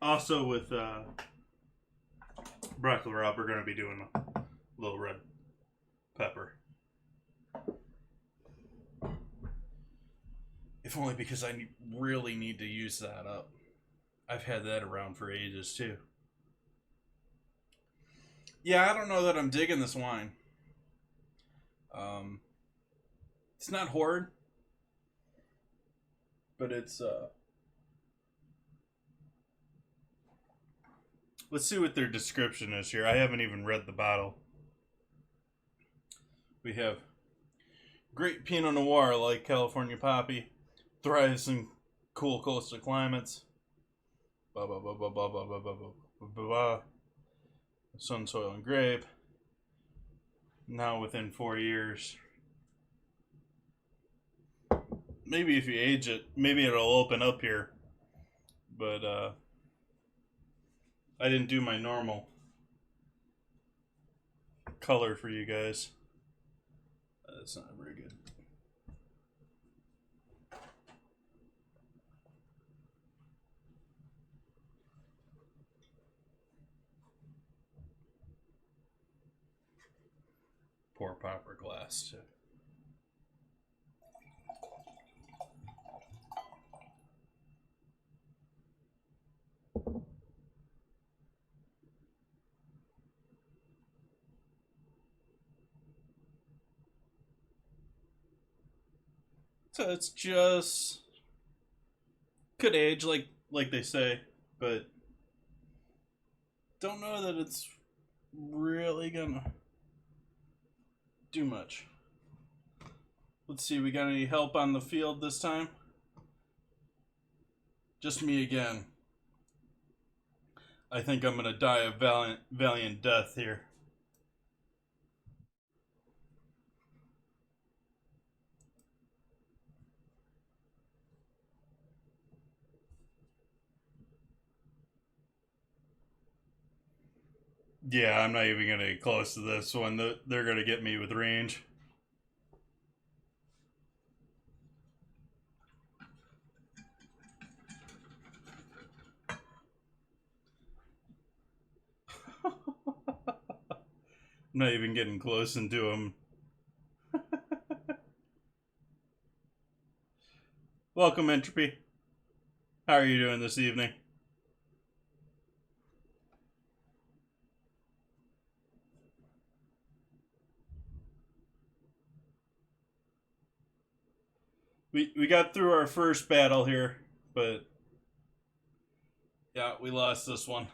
Also with broccoli rabe, we're going to be doing a little red pepper. If only because I really need to use that up. I've had that around for ages too. Yeah, I don't know that I'm digging this wine. It's not horrid, but it's Let's see what their description is here. I haven't even read the bottle. We have great Pinot Noir like California poppy. Thrives in cool coastal climates. Blah, blah, blah, blah, blah, blah, blah, blah, blah, blah, blah. Sun, soil, and grape. Now within 4 years. Maybe if you age it, maybe it'll open up here. But I didn't do my normal color for you guys. That's not very good. Pour proper glass too. So it's just could age like they say, but don't know that it's really gonna do much. Let's see, we got any help on the field this time? Just me again. I think I'm gonna die a valiant death here. Yeah, I'm not even gonna get close to this one. They're gonna get me with range. I'm not even getting close into them. Welcome, Entropy. How are you doing this evening? We got through our first battle here, but yeah, we lost this one.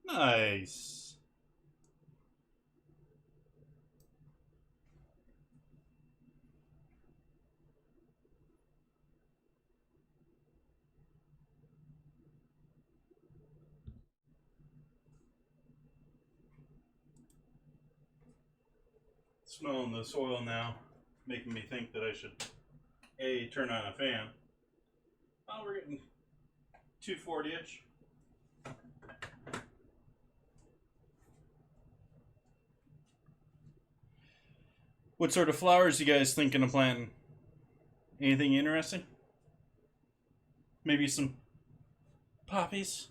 Nice. Smelling the soil now, making me think that I should turn on a fan. Oh, we're getting 240-ish. What sort of flowers you guys thinking of planting? Anything interesting? Maybe some poppies?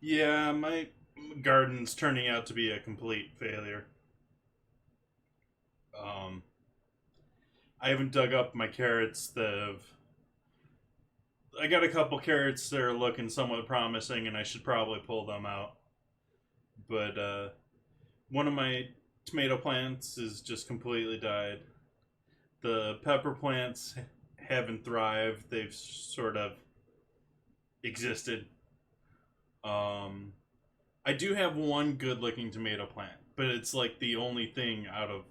Yeah, my garden's turning out to be a complete failure. I haven't dug up my carrots I got a couple carrots that are looking somewhat promising, and I should probably pull them out. But one of my tomato plants is just completely died. The pepper plants haven't thrived. They've sort of existed. I do have one good looking tomato plant, but it's like the only thing out of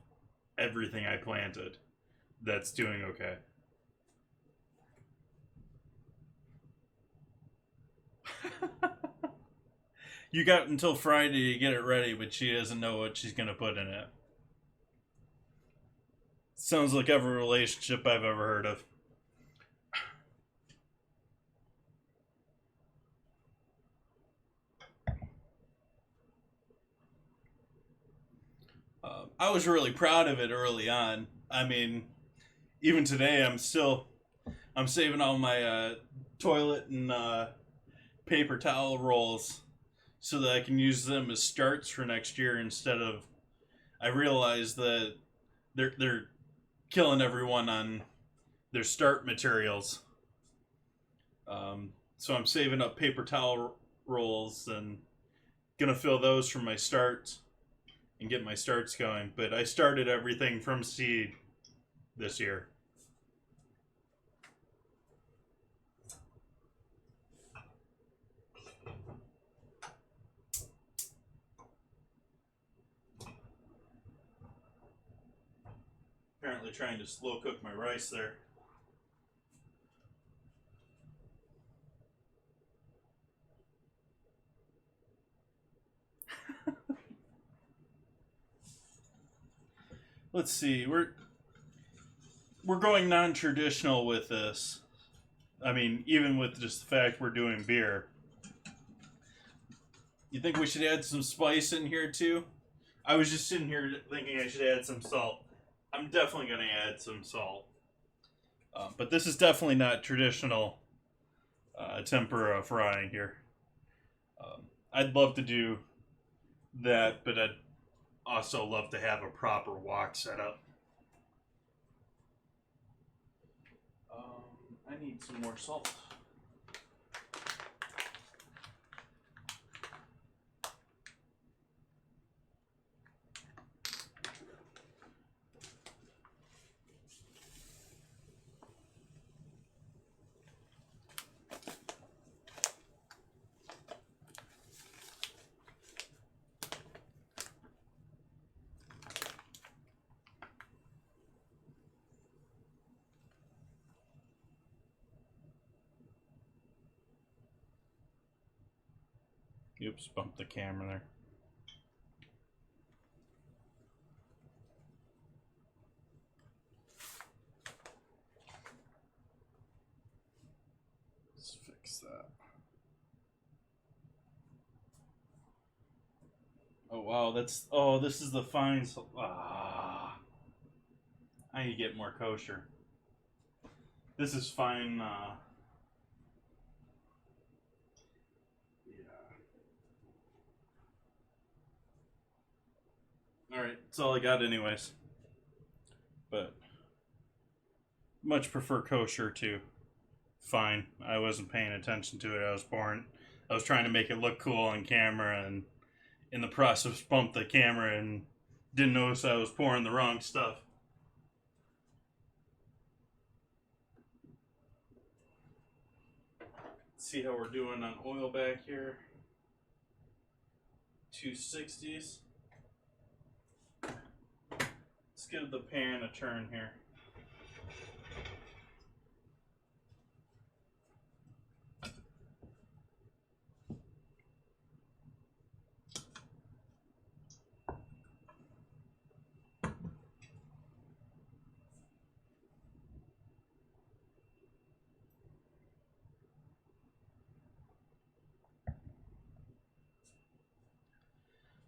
everything I planted that's doing okay. You got until Friday to get it ready, but she doesn't know what she's going to put in it. Sounds like every relationship I've ever heard of. I was really proud of it early on. I mean, even today, I'm saving all my toilet and paper towel rolls so that I can use them as starts for next year instead of. I realize that they're killing everyone on their start materials. So I'm saving up paper towel rolls and gonna fill those for my starts and get my starts going. But I started everything from seed this year. Apparently trying to slow cook my rice there. Let's see. We're going non-traditional with this. I mean, even with just the fact we're doing beer. You think we should add some spice in here too? I was just sitting here thinking I should add some salt. I'm definitely going to add some salt. But this is definitely not traditional tempura frying here. I'd love to do that, but I'd also love to have a proper wok setup. I need some more salt. Oops, bumped the camera there. Let's fix that. Oh wow, this is the fine salt. I need to get more kosher. This is fine. Alright, that's all I got anyways. But much prefer kosher to fine. I wasn't paying attention to it. I was trying to make it look cool on camera, and in the process bumped the camera and didn't notice I was pouring the wrong stuff. Let's see how we're doing on oil back here. 260s. Let's give the pan a turn here.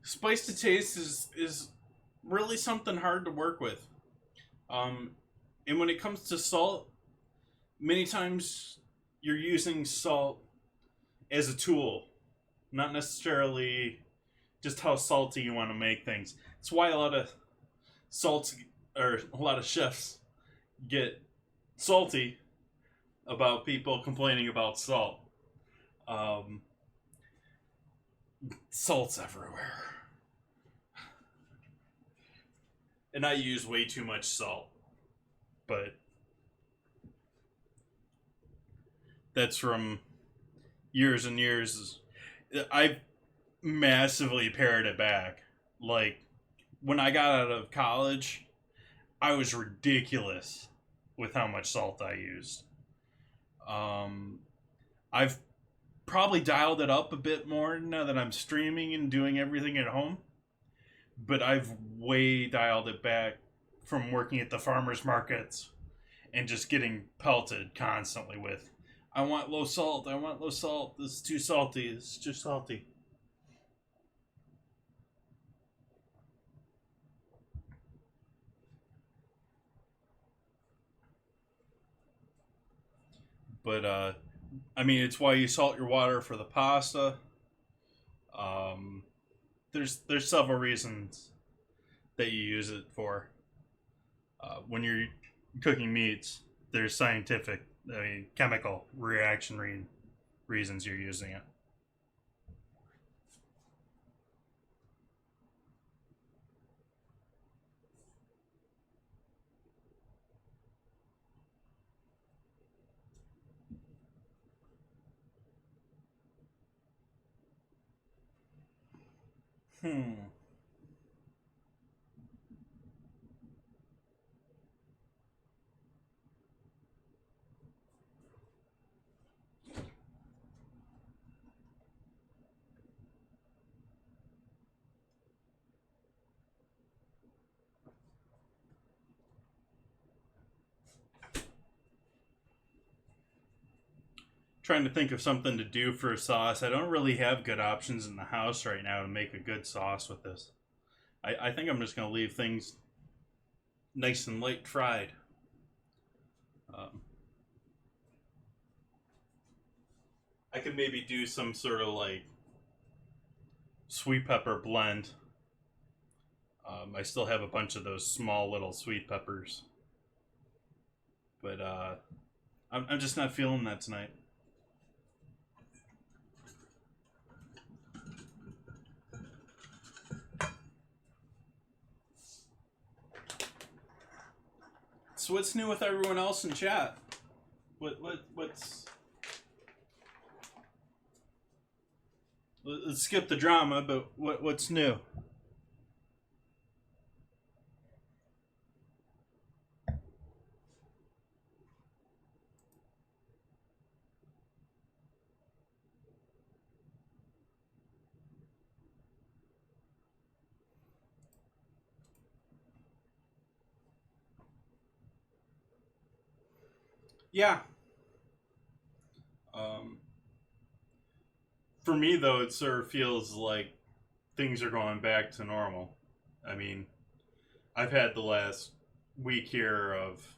Spice to taste is really something hard to work with. And when it comes to salt, many times you're using salt as a tool, not necessarily just how salty you want to make things. That's why a lot of chefs get salty about people complaining about salt. Salt's everywhere. And I use way too much salt. But that's from years and years. I've massively pared it back. Like, when I got out of college, I was ridiculous with how much salt I used. I've probably dialed it up a bit more now that I'm streaming and doing everything at home. But I've way dialed it back from working at the farmers markets and just getting pelted constantly with, I want low salt, this is too salty, this is too salty. But, I mean, it's why you salt your water for the pasta. Um, there's several reasons that you use it for. When you're cooking meats, there's scientific, I mean, chemical reasons you're using it. Hmm. Trying to think of something to do for a sauce. I don't really have good options in the house right now to make a good sauce with this. I think I'm just going to leave things nice and light fried. Um, I could maybe do some sort of like sweet pepper blend. I still have a bunch of those small little sweet peppers, but I'm just not feeling that tonight. So what's new with everyone else in chat? What's Let's skip the drama, but what's new? Yeah. Um, for me though, it sort of feels like things are going back to normal. I mean, I've had the last week here of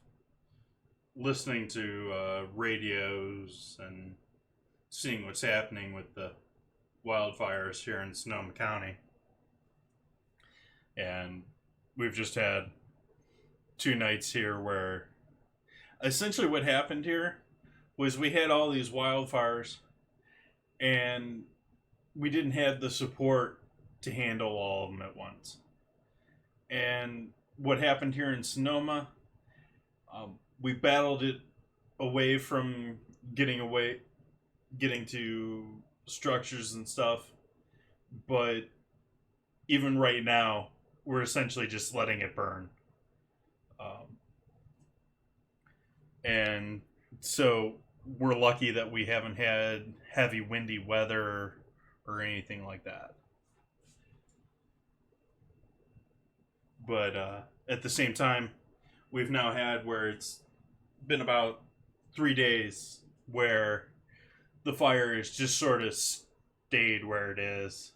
listening to radios and seeing what's happening with the wildfires here in Sonoma County. And we've just had 2 nights here where essentially what happened here was we had all these wildfires and we didn't have the support to handle all of them at once. And what happened here in Sonoma, we battled it away from getting to structures and stuff, but even right now we're essentially just letting it burn. And so we're lucky that we haven't had heavy windy weather or anything like that. But at the same time, we've now had where it's been about 3 days where the fire is just sort of stayed where it is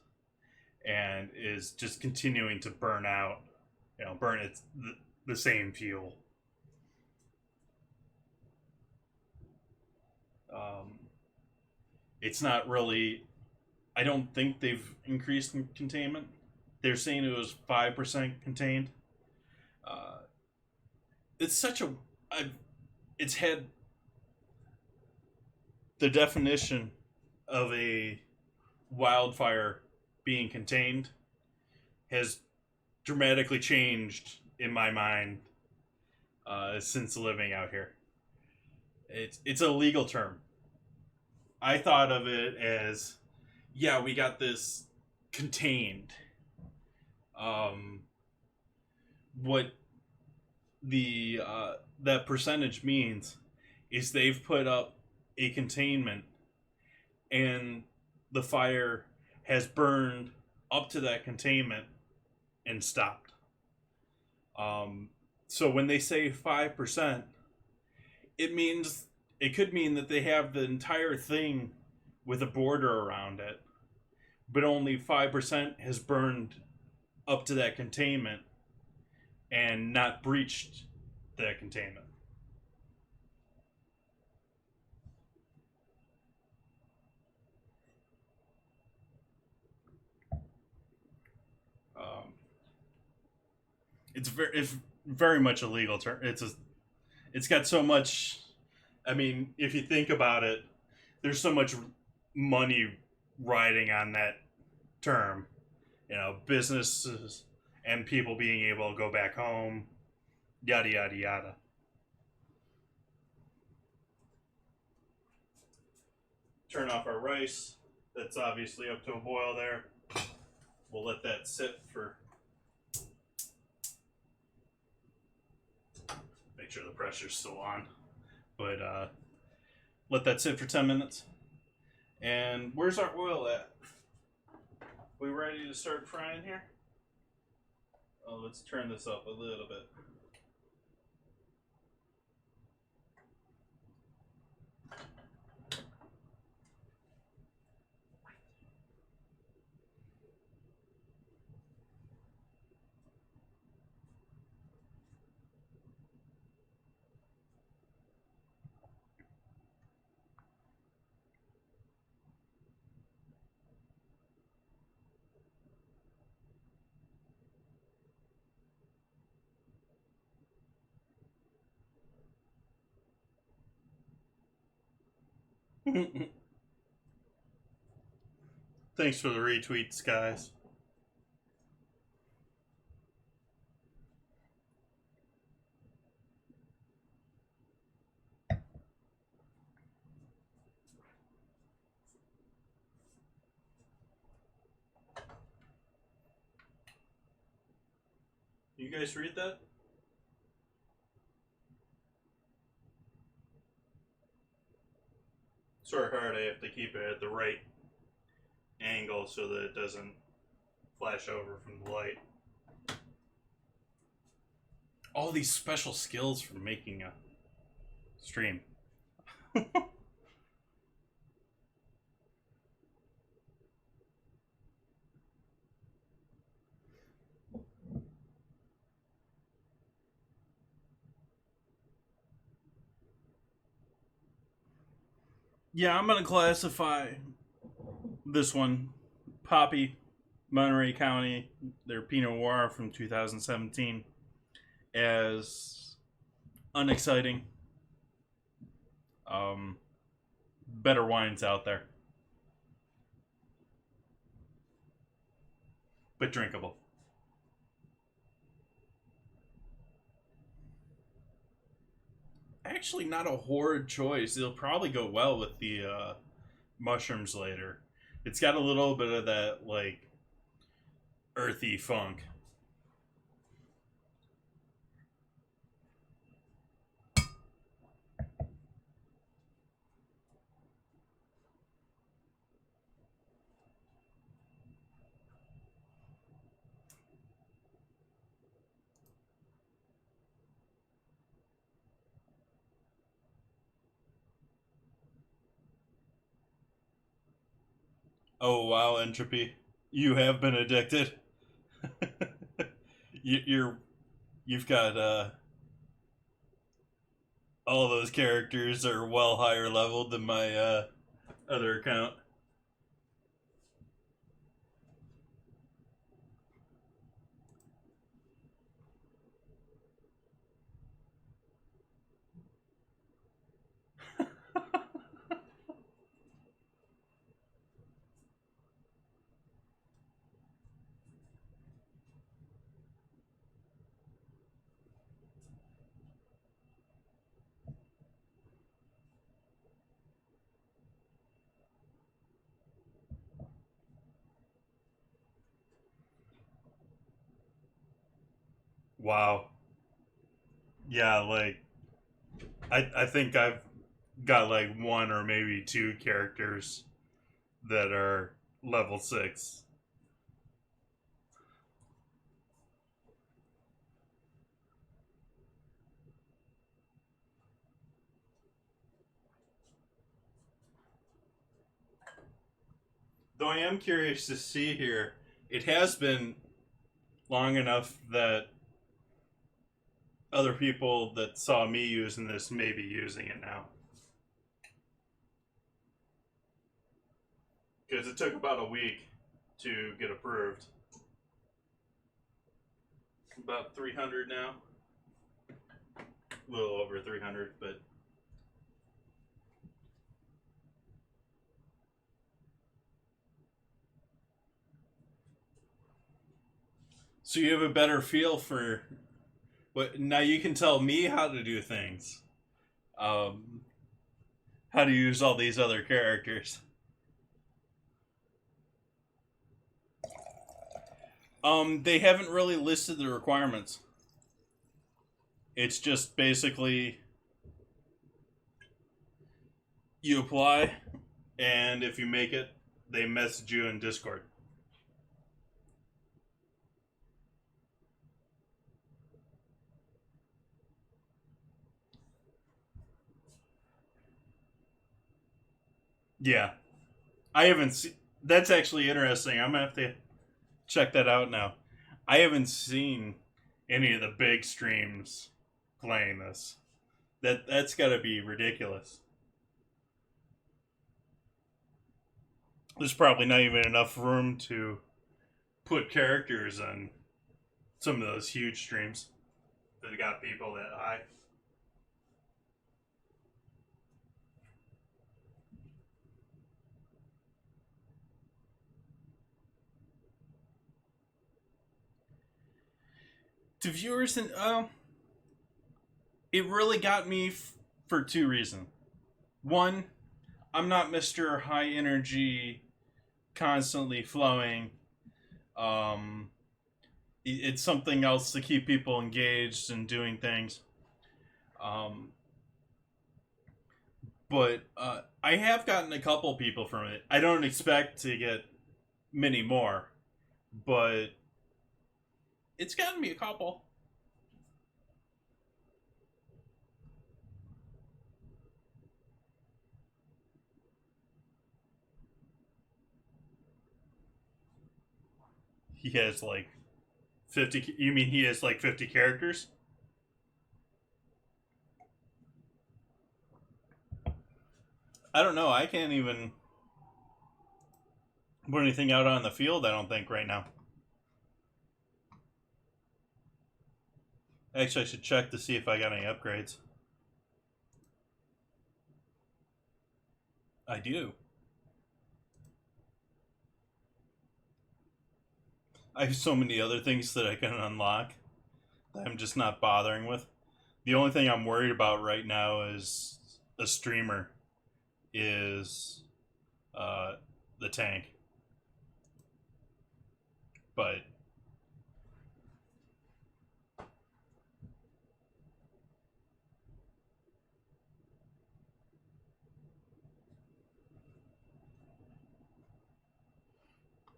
and is just continuing to burn out, burn the same fuel. It's not really, I don't think they've increased in containment. They're saying it was 5% contained. Uh, it's such a, it's had the definition of a wildfire being contained has dramatically changed in my mind since living out here. It's a legal term. I thought of it as, yeah, we got this contained. What the that percentage means is they've put up a containment, and the fire has burned up to that containment and stopped. So when they say 5%, it could mean that they have the entire thing with a border around it, but only 5% has burned up to that containment and not breached that containment. it's very much a legal term. It's got so much. I mean, if you think about it, there's so much money riding on that term. You know, businesses and people being able to go back home, yada yada yada. Turn off our rice. That's obviously up to a boil there. We'll let that sit for. Make sure the pressure's still on. But let that sit for 10 minutes. And where's our oil at? We ready to start frying here? Oh, let's turn this up a little bit. Thanks for the retweets, guys. You guys read that? Sort of hard. I have to keep it at the right angle so that it doesn't flash over from the light. All these special skills for making a stream. Yeah, I'm going to classify this one, Poppy, Monterey County, their Pinot Noir from 2017, as unexciting. Better wines out there, but drinkable. Actually, not a horrid choice. It'll probably go well with the mushrooms later. It's got a little bit of that, like, earthy funk. Oh wow, Entropy, you have been addicted. You're you've got all those characters are well higher leveled than my other account. Wow. Yeah, like I think I've got like one or maybe two characters that are level 6. Though I am curious to see here, it has been long enough that other people that saw me using this may be using it now. Because it took about a week to get approved. About 300 now. A little over 300, but so you have a better feel for what now you can tell me how to do things. Um, how to use all these other characters. They haven't really listed the requirements. It's just basically you apply, and if you make it, they message you in Discord. Yeah, I haven't seen. That's actually interesting. I'm gonna have to check that out now. I haven't seen any of the big streams playing this. That's got to be ridiculous. There's probably not even enough room to put characters on some of those huge streams that got people that high. To viewers, and it really got me for two reasons. One, I'm not Mr. High Energy, constantly flowing. Um, it's something else to keep people engaged and doing things. Um, but I have gotten a couple people from it. I don't expect to get many more, but it's gotten me a couple. He has like 50. You mean he has like 50 characters? I don't know. I can't even put anything out on the field, I don't think, right now. Actually, I should check to see if I got any upgrades. I do. I have so many other things that I can unlock that I'm just not bothering with. The only thing I'm worried about right now is a streamer, is the tank. But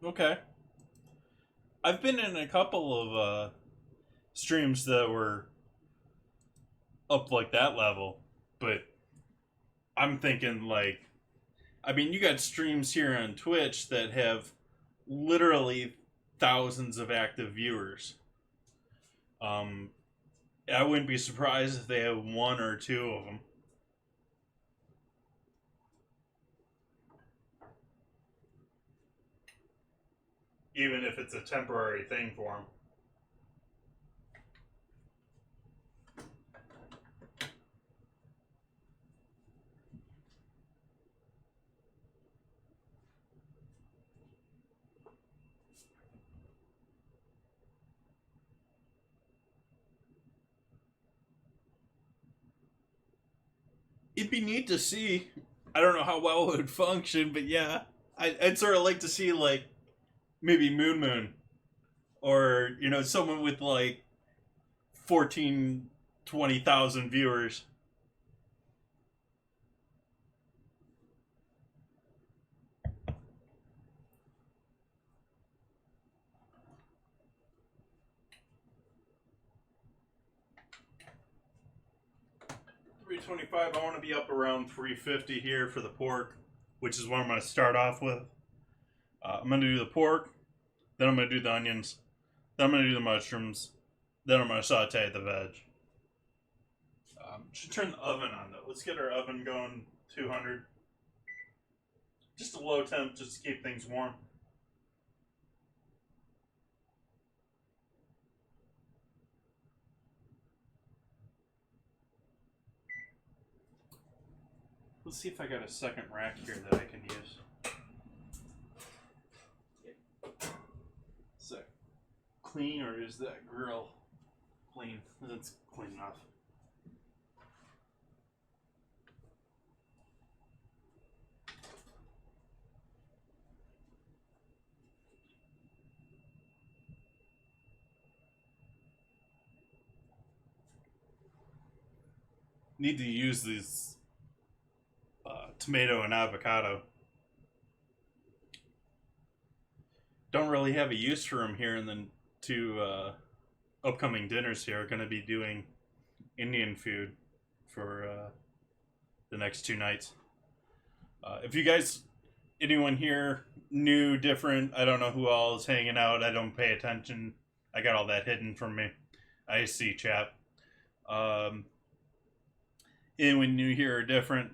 okay. I've been in a couple of streams that were up like that level, but I'm thinking like, I mean, you got streams here on Twitch that have literally thousands of active viewers. Um, I wouldn't be surprised if they have one or two of them. Even if it's a temporary thing for them. It'd be neat to see. I don't know how well it would function, but yeah, I'd sort of like to see like maybe Moon, or someone with like 14, 20,000 viewers. $325. I want to be up around $350 here for the pork, which is what I'm going to start off with. I'm going to do the pork, then I'm going to do the onions, then I'm going to do the mushrooms, then I'm going to saute the veg. Should turn the oven on though. Let's get our oven going 200. Just a low temp, just to keep things warm. Let's see if I got a second rack here that I can use. Is that clean or is that grill clean? That's clean enough. Need to use these tomato and avocado. Don't really have a use for them here, and then two upcoming dinners here are going to be doing Indian food for the next 2 nights. If you guys, anyone here, new, different, I don't know who all is hanging out, I don't pay attention. I got all that hidden from me. I see chat. Anyone new here or different,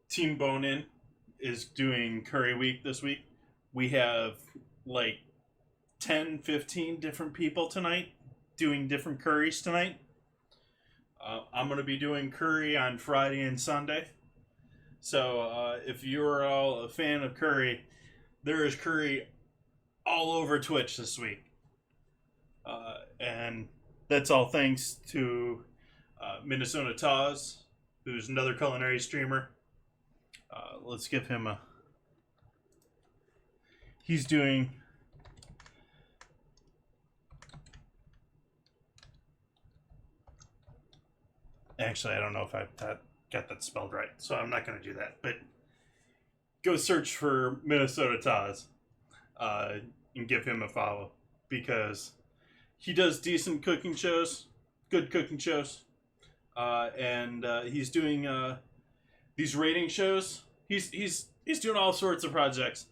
Team Bone In is doing Curry Week this week. We have like 10, 15 different people tonight doing different curries tonight. I'm going to be doing curry on Friday and Sunday. So if you're all a fan of curry, there is curry all over Twitch this week. And that's all thanks to Minnesota Taz, who's another culinary streamer. Let's give him a... He's doing... Actually, I don't know if I got that spelled right, so I'm not going to do that. But go search for Minnesota Taz and give him a follow, because he does decent cooking shows, good cooking shows, and he's doing these rating shows. He's doing all sorts of projects.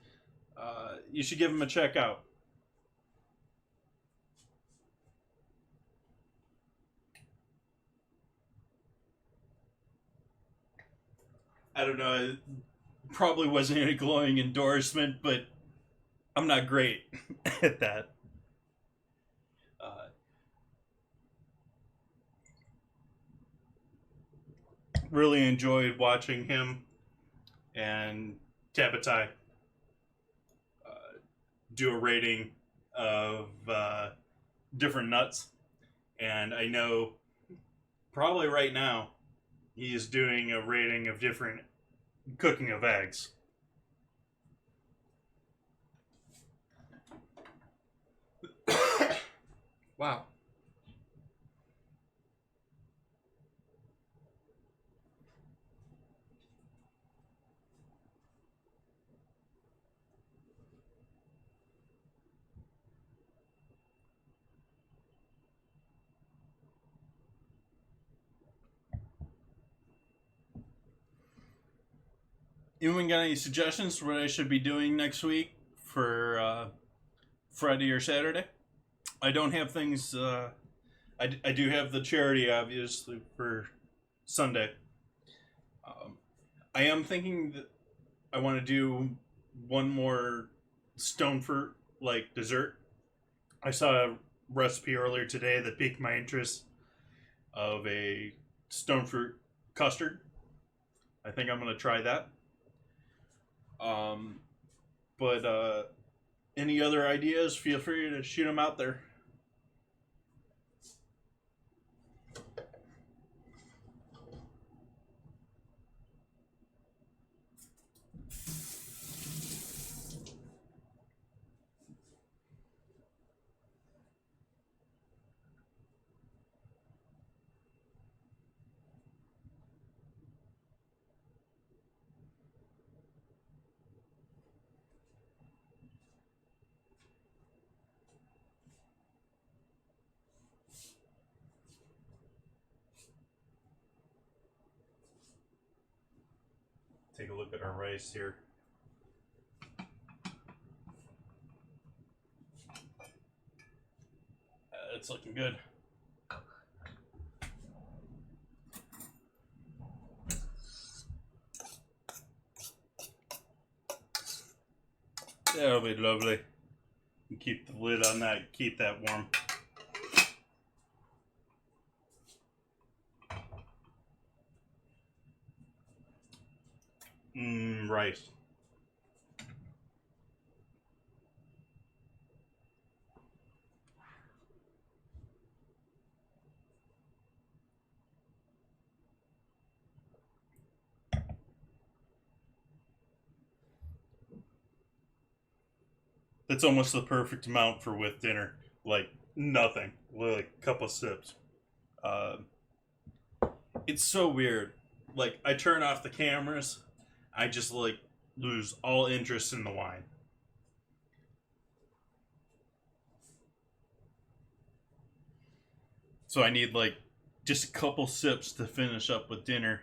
You should give him a check out. I don't know, it probably wasn't a glowing endorsement, but I'm not great at that. Really enjoyed watching him and Tabatai do a rating of different nuts. And I know probably right now he is doing a rating of different cooking of eggs. Wow. Anyone got any suggestions for what I should be doing next week for Friday or Saturday? I don't have things. I do have the charity, obviously, for Sunday. I am thinking that I want to do one more stone fruit like dessert. I saw a recipe earlier today that piqued my interest of a stone fruit custard. I think I'm going to try that. But any other ideas, feel free to shoot them out there. Take a look at our rice here. It's looking good. That'll be lovely. And keep the lid on that, keep that warm. Rice. That's almost the perfect amount for with dinner. Like nothing. Like a couple sips. Uh, it's so weird. Like I turn off the cameras, I just like lose all interest in the wine. So I need like just a couple sips to finish up with dinner.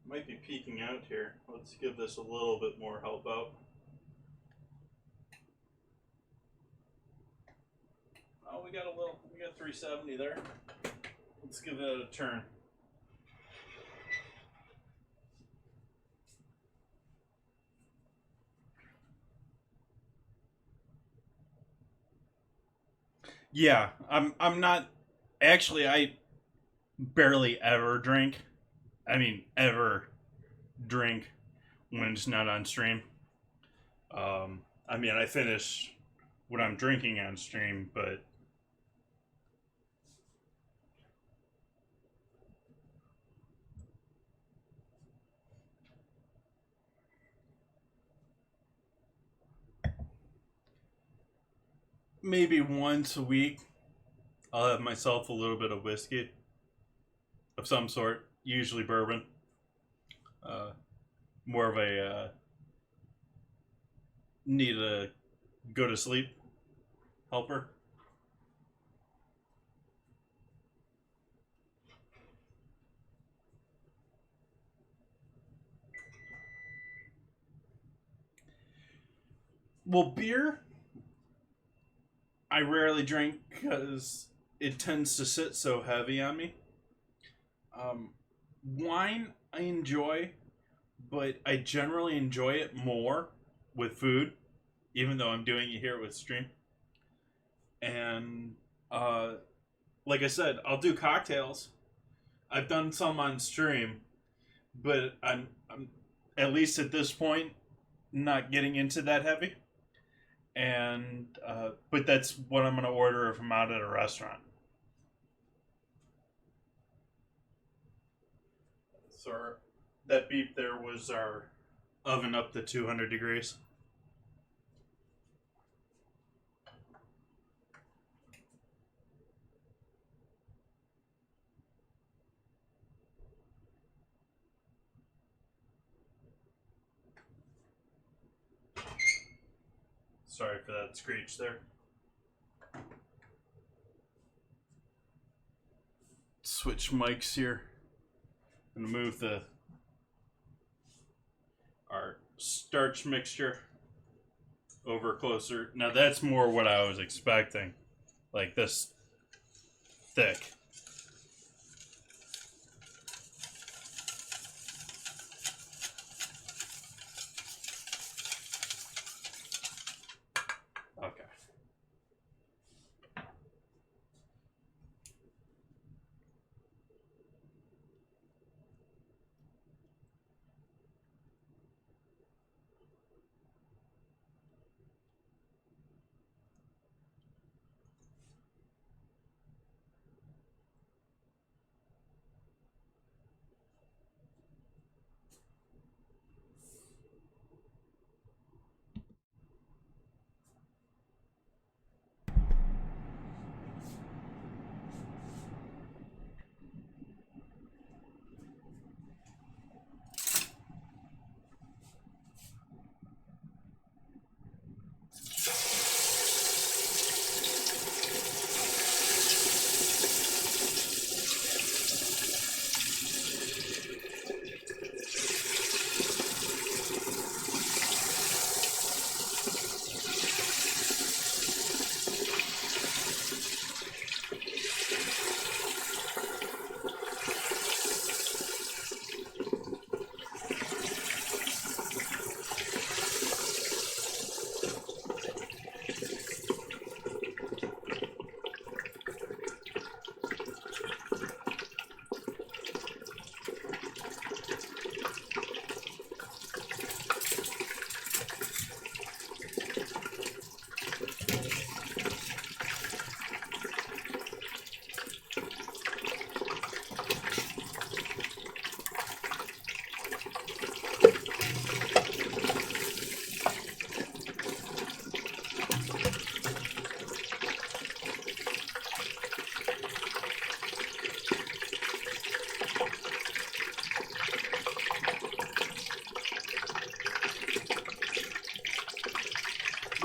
Might be peeking out here. Let's give this a little bit more help out. Oh, we got 370 there. Let's give that a turn. Yeah, I'm not actually I barely ever drink. I mean ever drink when it's not on stream. I mean I finish what I'm drinking on stream, but maybe once a week I'll have myself a little bit of whiskey of some sort, usually bourbon. Uh, More of a need to go to sleep helper. Well, beer I rarely drink because it tends to sit so heavy on me. Um, Wine I enjoy, but I generally enjoy it more with food, even though I'm doing it here with stream. And uh, like I said, I'll do cocktails. I've done some on stream, but I'm at least at this point not getting into that heavy. And but that's what I'm gonna order if I'm out at a restaurant. So that beep there was our oven up to 200 degrees. Sorry for that screech there. Switch mics here. I'm gonna move our starch mixture over closer. Now that's more what I was expecting. Like this thick. Okay.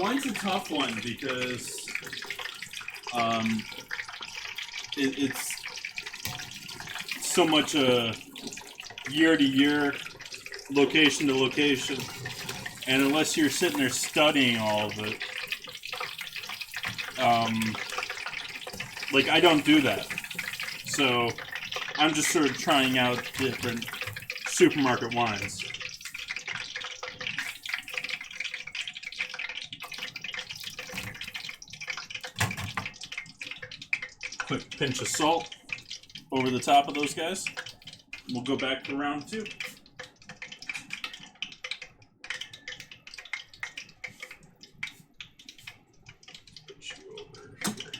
wine's a tough one because it's so much year to year, location to location, and unless you're sitting there studying all of it, like I don't do that. So I'm just sort of trying out different supermarket wines. Quick pinch of salt over the top of those guys. We'll go back to round 2. Put you over here.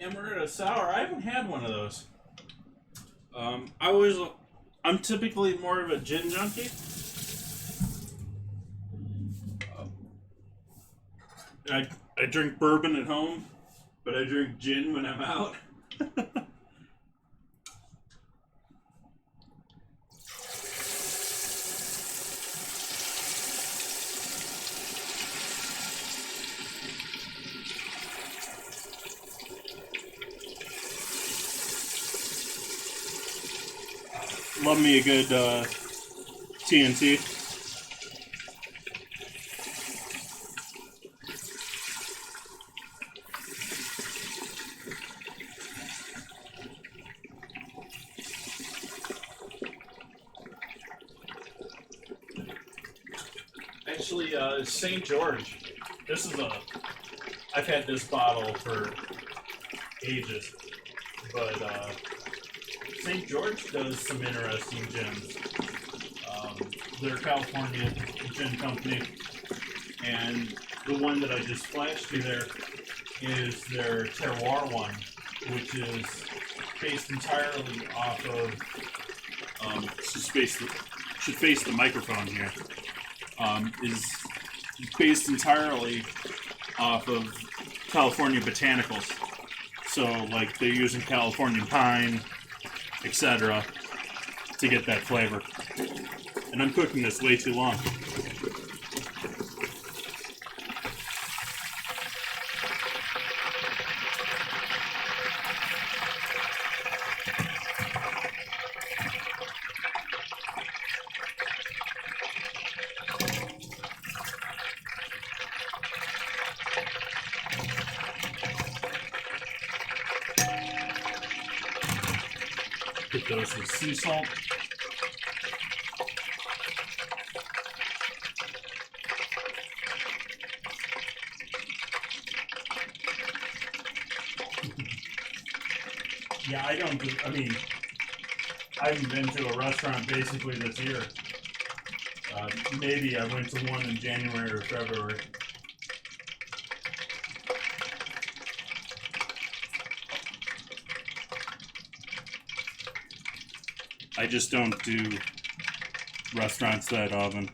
Amaretto sour. I haven't had one of those. I'm typically more of a gin junkie. I drink bourbon at home, but I drink gin when I'm out. Love me a good TNT. Actually, St. George. This is I've had this bottle for ages, but St. George does some interesting gins. They're a California gin company, and the one that I just flashed you there is their terroir one, which is based entirely off of. Should face the microphone here. Is based entirely off of California botanicals. So, like, they're using California pine, etc., to get that flavor. And I'm cooking this way too long. Hit those with sea salt. Yeah, I haven't been to a restaurant basically this year. Maybe I went to one in January or February. I just don't do restaurants that often.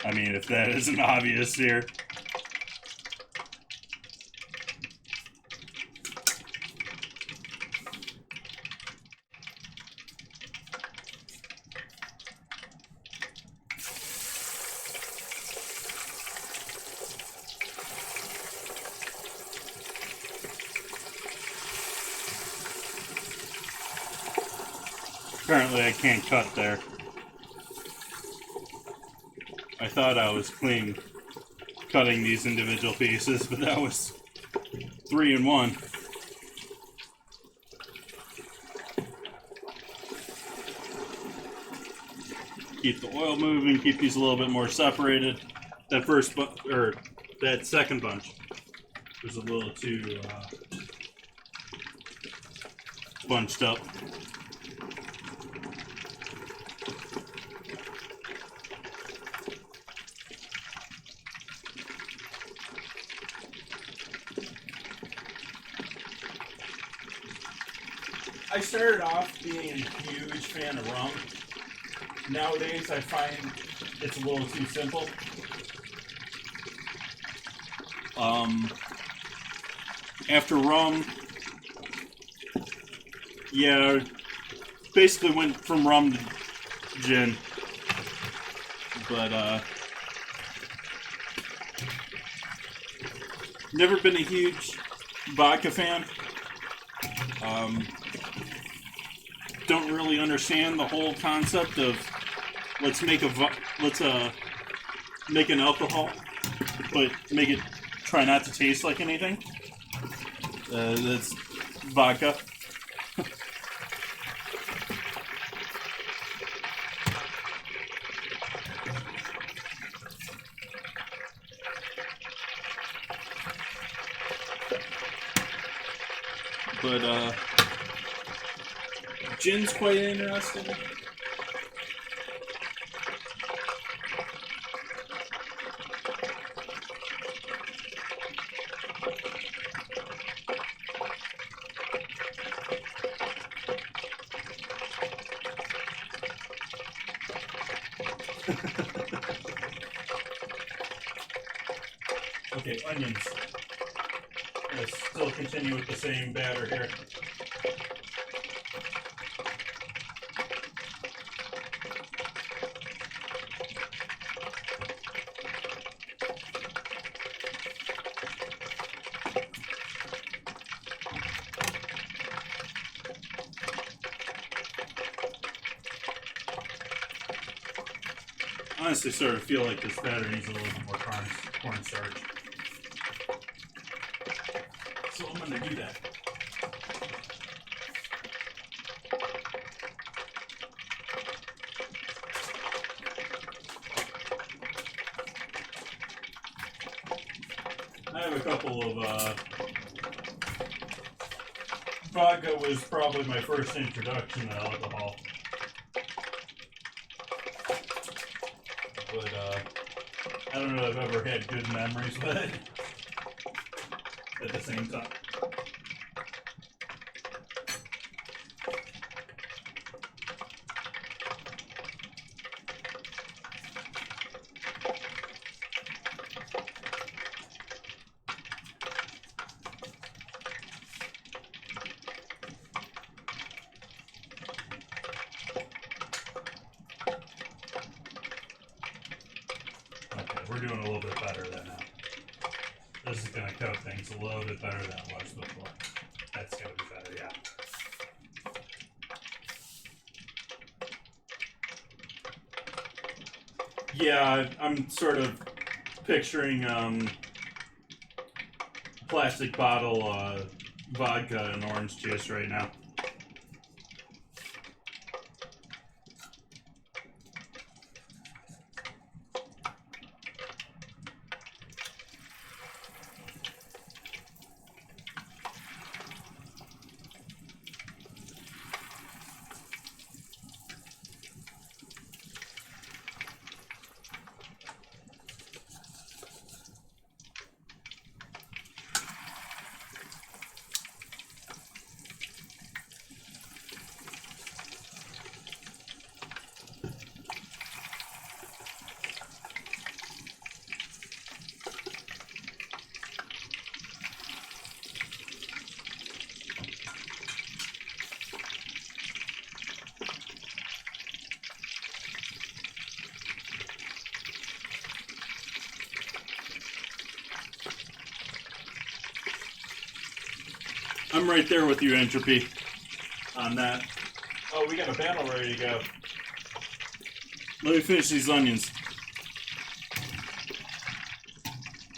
I mean, if that isn't obvious here. Apparently I can't cut there. I thought I was clean cutting these individual pieces, but that was 3 in 1. Keep the oil moving, keep these a little bit more separated. That second bunch was a little too bunched up. I started off being a huge fan of rum. Nowadays, I find it's a little too simple. After rum, yeah, basically went from rum to gin. But, never been a huge vodka fan. Don't really understand the whole concept of let's make an alcohol, but make it try not to taste like anything. That's vodka. But gin's quite interesting. Okay, onions. Let's still continue with the same batter here. I honestly sort of feel like this batter needs a little bit more cornstarch. So I'm going to do that. I have a couple of vodka was probably my first introduction to alcohol. But I don't know if I've ever had good memories with it at the same time. We're doing a little bit better than that. This is going to coat things a little bit better than it was before. That's going to be better, yeah. Yeah, I'm sort of picturing plastic bottle vodka and orange juice right now. I'm right there with you, Entropy, on that. Oh, we got a battle ready to go. Let me finish these onions.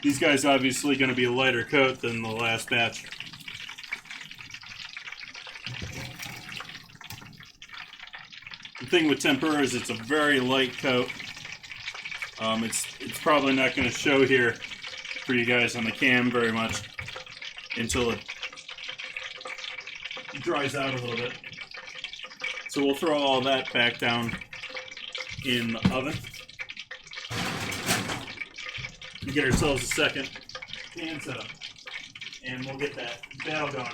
These guys obviously going to be a lighter coat than the last batch. The thing with tempura is it's a very light coat. It's probably not going to show here for you guys on the cam very much until it dries out a little bit. So we'll throw all that back down in the oven. Get ourselves a second pan set up, and we'll get that battle going.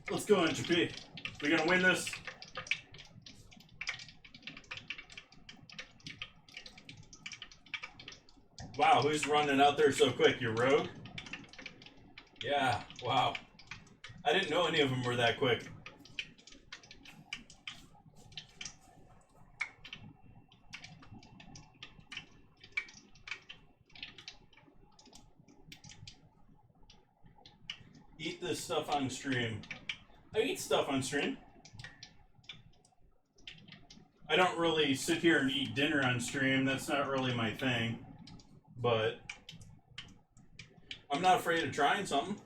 Let's go, Entropy. We gonna win this? Wow, who's running out there so quick? Your Rogue? Yeah, wow. I didn't know any of them were that quick. Eat this stuff on stream. I eat stuff on stream. I don't really sit here and eat dinner on stream. That's not really my thing. But I'm not afraid of trying something.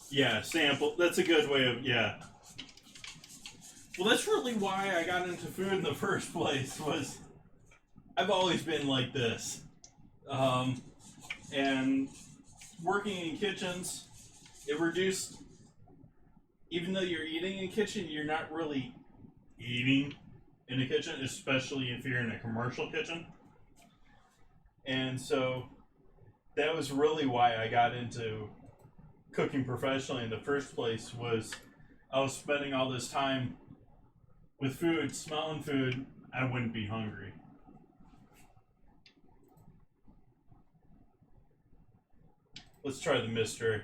Yeah, sample. That's a good way of, yeah. Well, that's really why I got into food in the first place, was I've always been like this. And working in kitchens, it reduced, even though you're eating in a kitchen, you're not really eating in a kitchen, especially if you're in a commercial kitchen. And so that was really why I got into cooking professionally in the first place, was I was spending all this time with food, smelling food, I wouldn't be hungry. Let's try the mystery.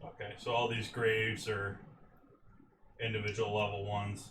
Okay, so all these graves are individual level ones.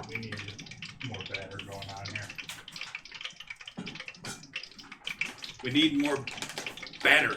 We need more batter going on here. We need more batter.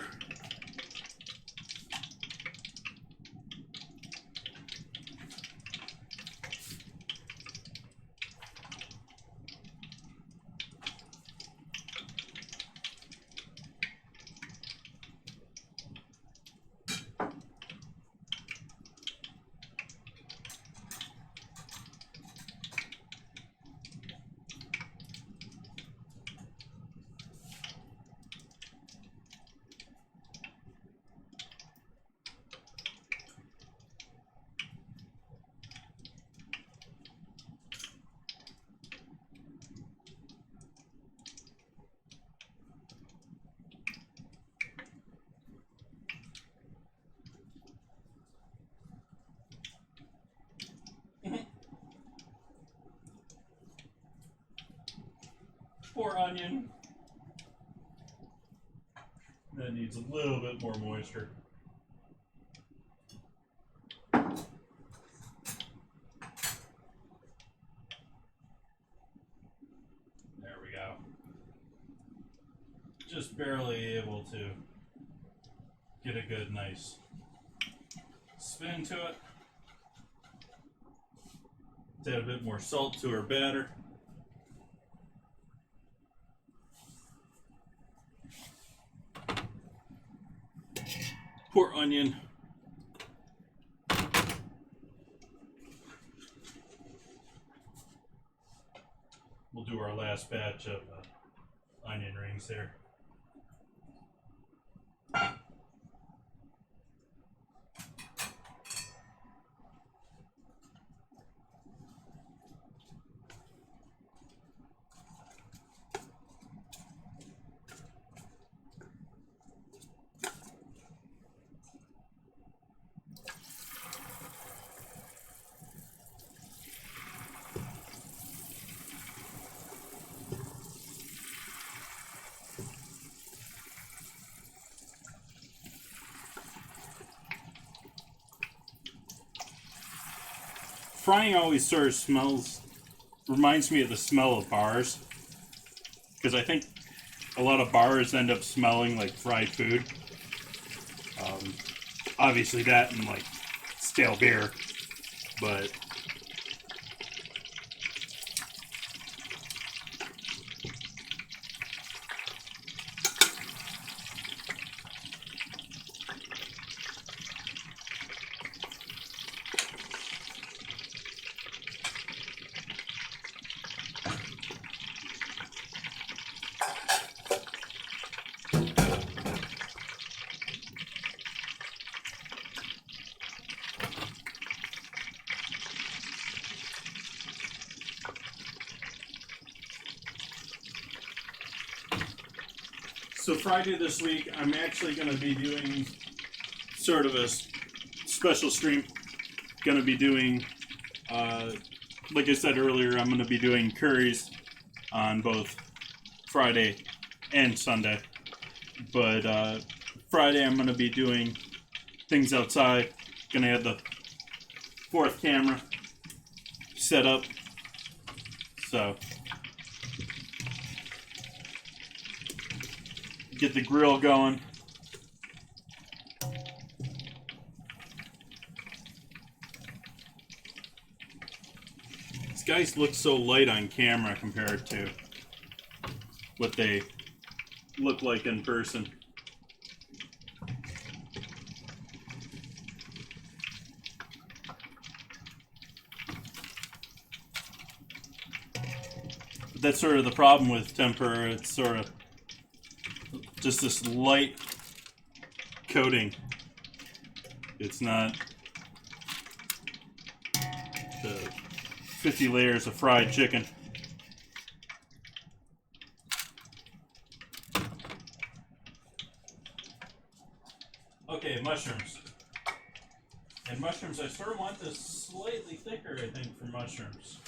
Poor onion. That needs a little bit more moisture. There we go. Just barely able to get a good, nice spin to it. Let's add a bit more salt to our batter. Pour onion. We'll do our last batch of onion rings here. Frying always sort of reminds me of the smell of bars. Because I think a lot of bars end up smelling like fried food. Obviously that and like stale beer. But so Friday this week, I'm actually going to be doing sort of a special stream. Going to be doing, like I said earlier, I'm going to be doing curries on both Friday and Sunday. But Friday, I'm going to be doing things outside. Going to have the fourth camera set up. So get the grill going. These guys look so light on camera compared to what they look like in person. But that's sort of the problem with tempura. It's sort of just this light coating. It's not the 50 layers of fried chicken. Okay, mushrooms. And mushrooms, I sort of want this slightly thicker, I think, for mushrooms.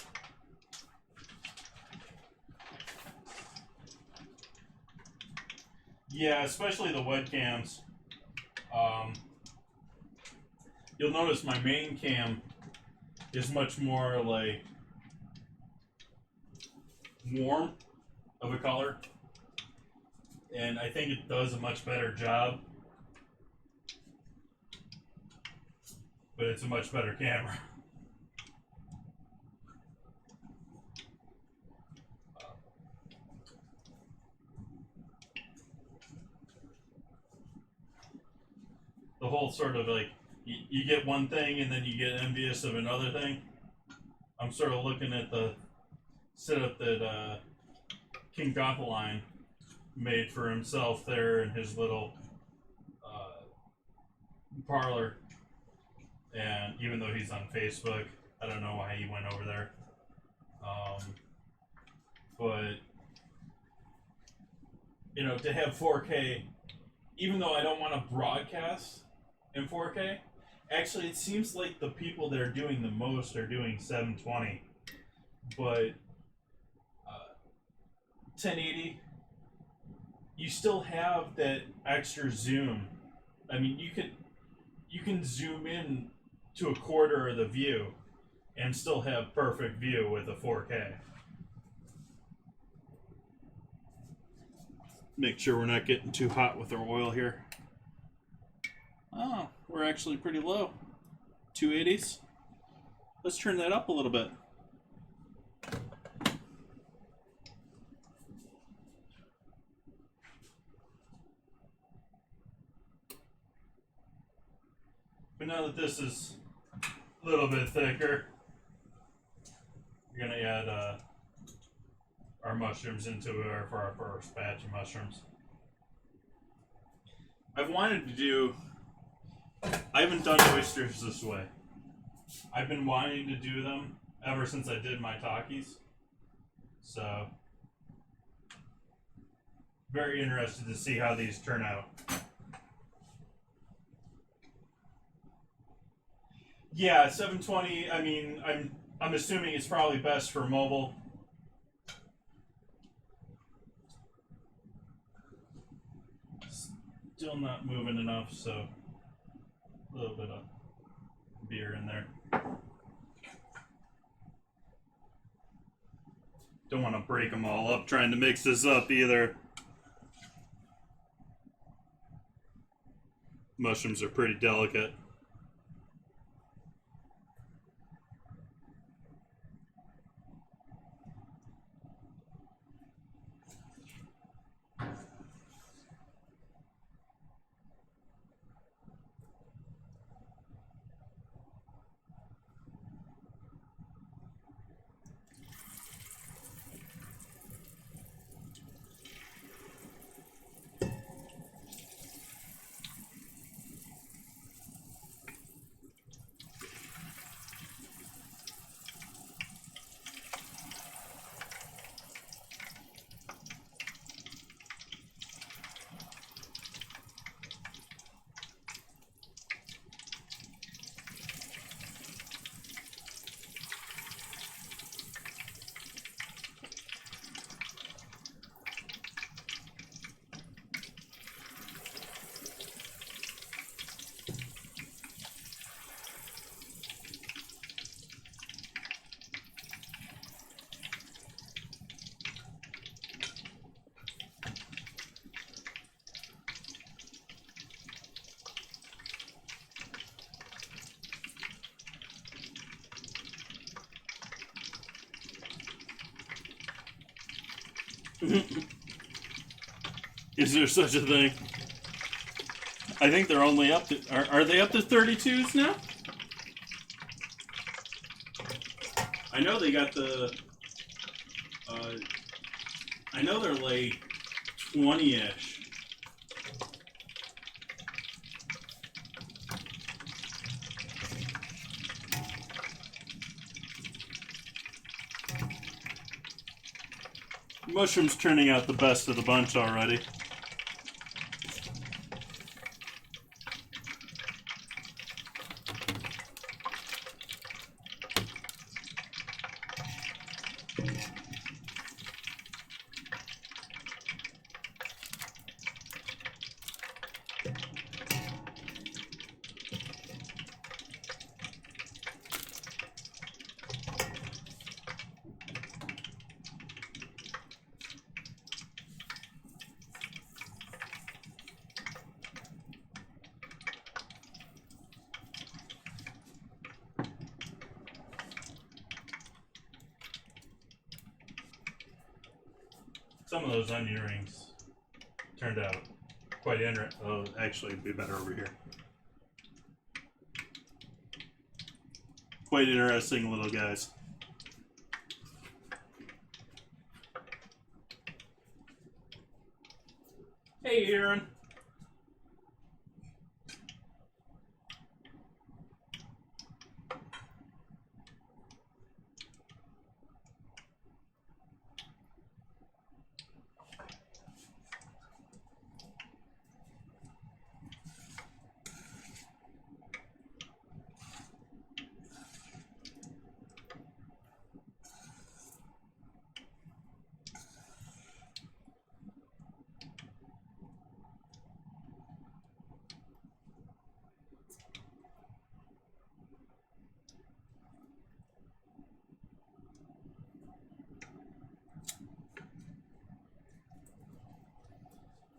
Yeah, especially the webcams. You'll notice my main cam is much more like warm of a color, and I think it does a much better job. But it's a much better camera. The whole sort of like, you get one thing and then you get envious of another thing. I'm sort of looking at the setup that King Gothaline made for himself there in his little parlor. And even though he's on Facebook, I don't know why he went over there. But, you know, to have 4K, even though I don't want to broadcast in 4K, actually it seems like the people that are doing the most are doing 720. But 1080, you still have that extra zoom. I mean, you can zoom in to a quarter of the view and still have perfect view with a 4K. Make sure we're not getting too hot with our oil here. Oh, we're actually pretty low. 280s. Let's turn that up a little bit. But now that this is a little bit thicker, we're going to add our mushrooms into it for our first batch of mushrooms. I've wanted to do... I haven't done oysters this way. I've been wanting to do them ever since I did my Takis. So, very interested to see how these turn out. Yeah, 720, I mean, I'm assuming it's probably best for mobile. Still not moving enough, so a little bit of beer in there. Don't want to break them all up trying to mix this up either. Mushrooms are pretty delicate. Is there such a thing? I think they're only up to... Are they up to 32s now? I know they got the... I know they're like 20-ish. Mushroom's turning out the best of the bunch already. Some of those onion rings turned out quite interesting. Oh, actually, it'd be better over here. Quite interesting little guys. Hey, Aaron.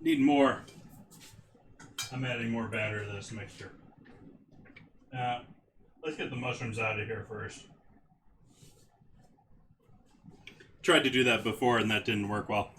Need more. I'm adding more batter to this mixture. Let's get the mushrooms out of here first. Tried to do that before and that didn't work well.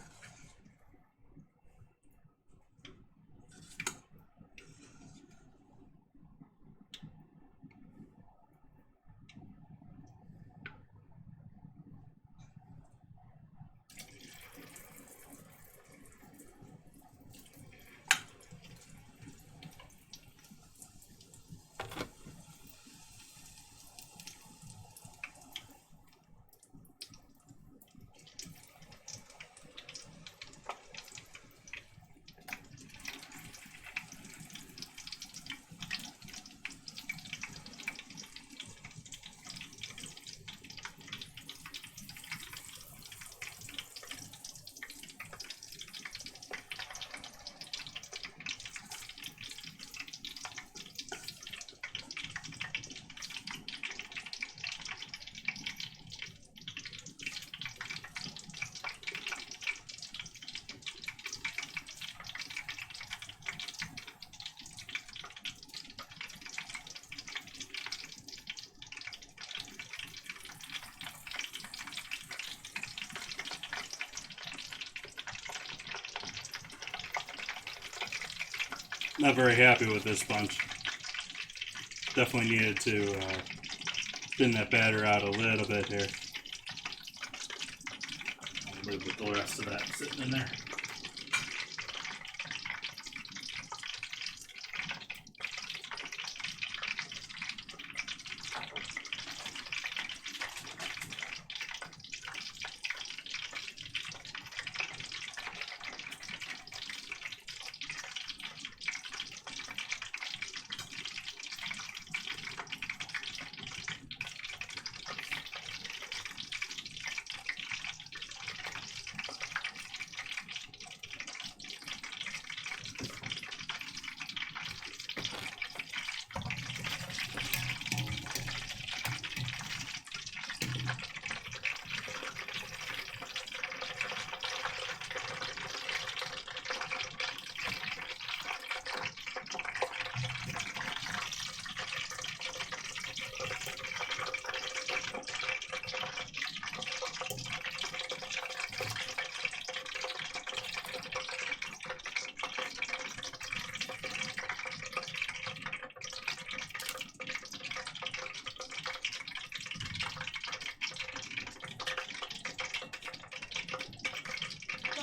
Not very happy with this bunch. Definitely needed to thin that batter out a little bit here. A little bit the rest of that sitting in there.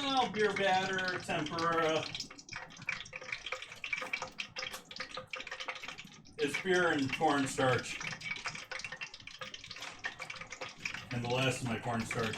Well, beer batter, tempura. It's beer and cornstarch. And the last of my cornstarch.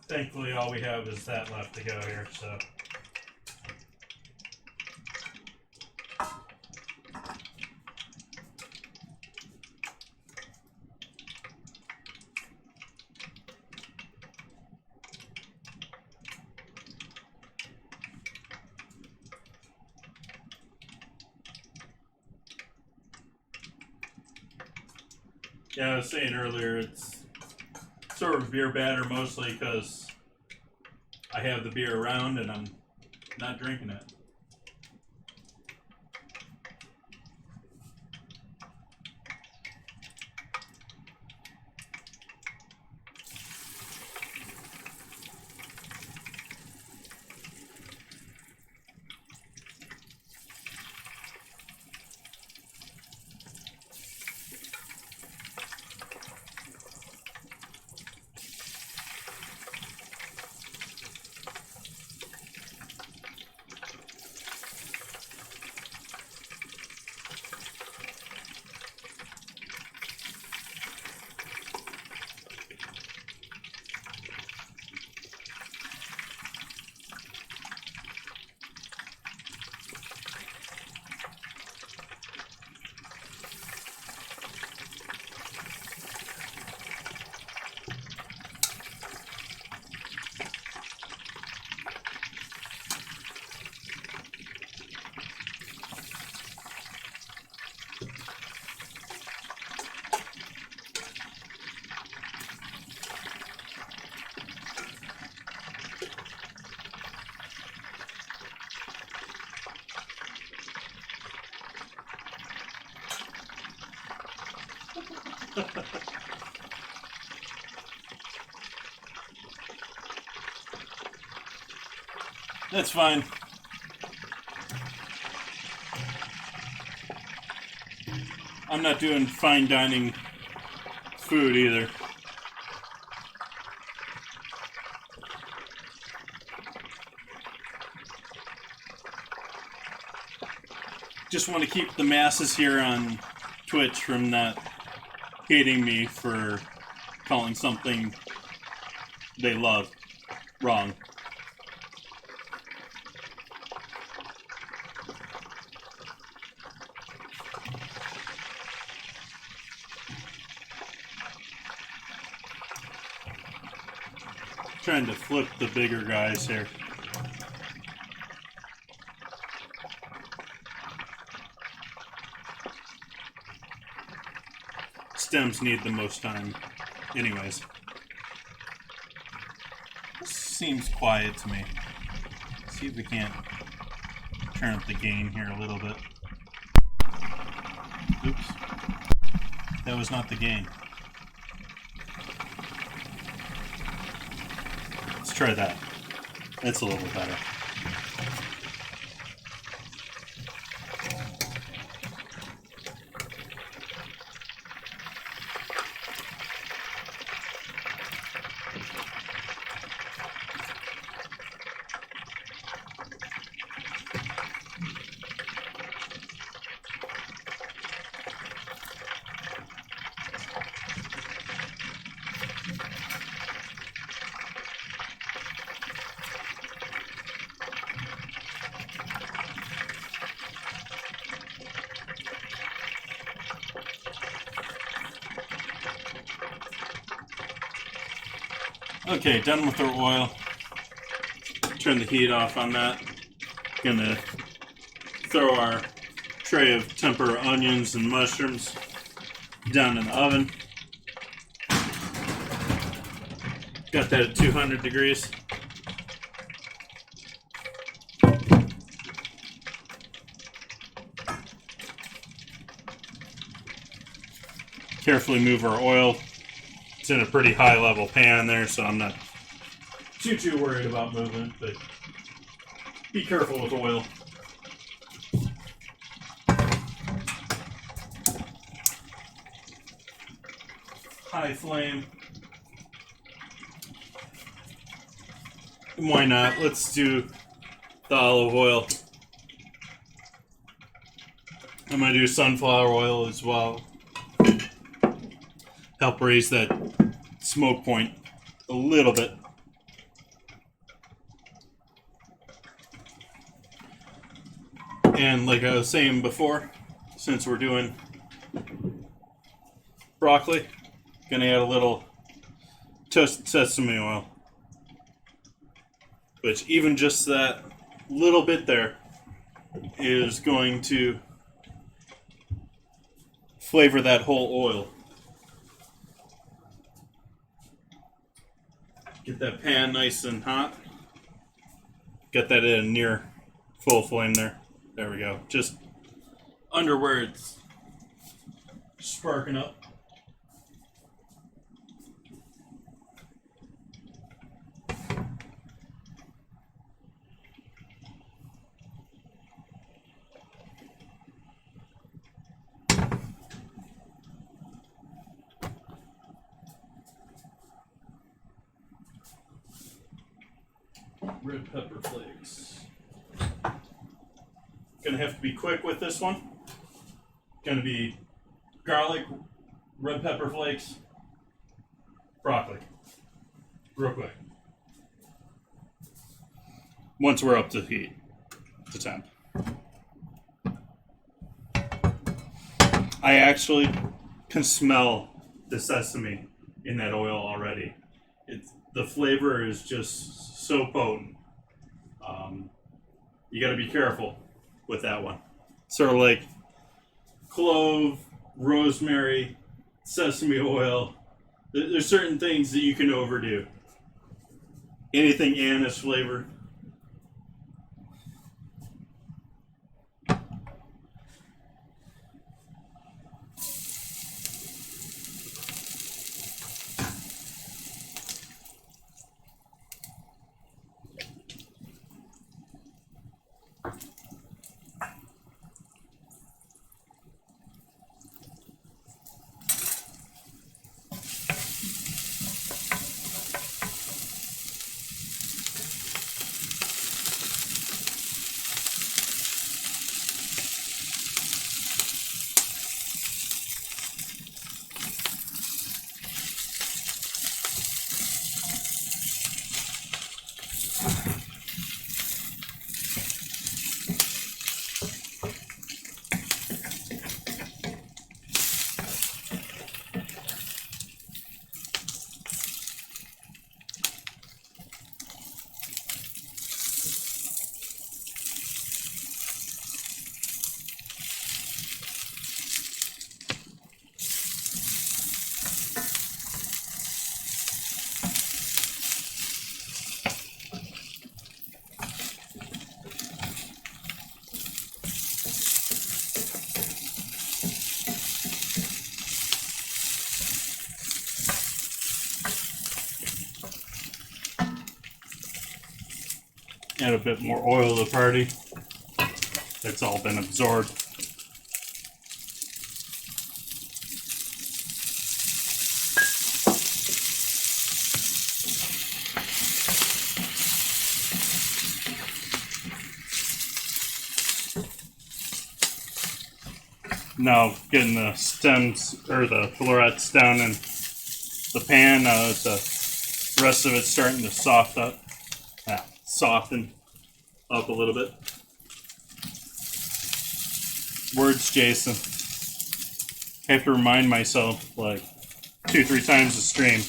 Thankfully, all we have is that left to go here, so. Yeah, I was saying earlier, it's sort of beer batter mostly because I have the beer around and I'm not drinking it. That's fine. I'm not doing fine dining food either. Just want to keep the masses here on Twitch from not hating me for calling something they love wrong. Trying to flip the bigger guys here. Stems need the most time anyways. This seems quiet to me. Let's see if we can't turn up the gain here a little bit. Oops. That was not the gain. Let's try that. That's a little bit better. Okay, done with our oil. Turn the heat off on that. Gonna throw our tray of tempura onions and mushrooms down in the oven. Got that at 200 degrees. Carefully move our oil. It's in a pretty high level pan there, so I'm not too worried about movement, but be careful with oil. High flame. And why not? Let's do the olive oil. I'm going to do sunflower oil as well. Help raise that smoke point a little bit. And like I was saying before, since we're doing broccoli, gonna add a little toasted sesame oil. Which even just that little bit there is going to flavor that whole oil. Get that pan nice and hot. Get that in near full flame there. There we go. Just under where it's sparking up. Red pepper flakes. Gonna have to be quick with this one. Gonna be garlic, red pepper flakes, broccoli. Real quick. Once we're up to heat, to temp. I actually can smell the sesame in that oil already. The flavor is just so potent. You got to be careful with that one. Sort of like clove, rosemary, sesame oil. There's certain things that you can overdo. Anything anise flavor. Add a bit more oil to the party. It's all been absorbed. Now getting the stems or the florets down in the pan. The rest of it's starting to soften up a little bit. Words, Jason. I have to remind myself like 2-3 times a stream.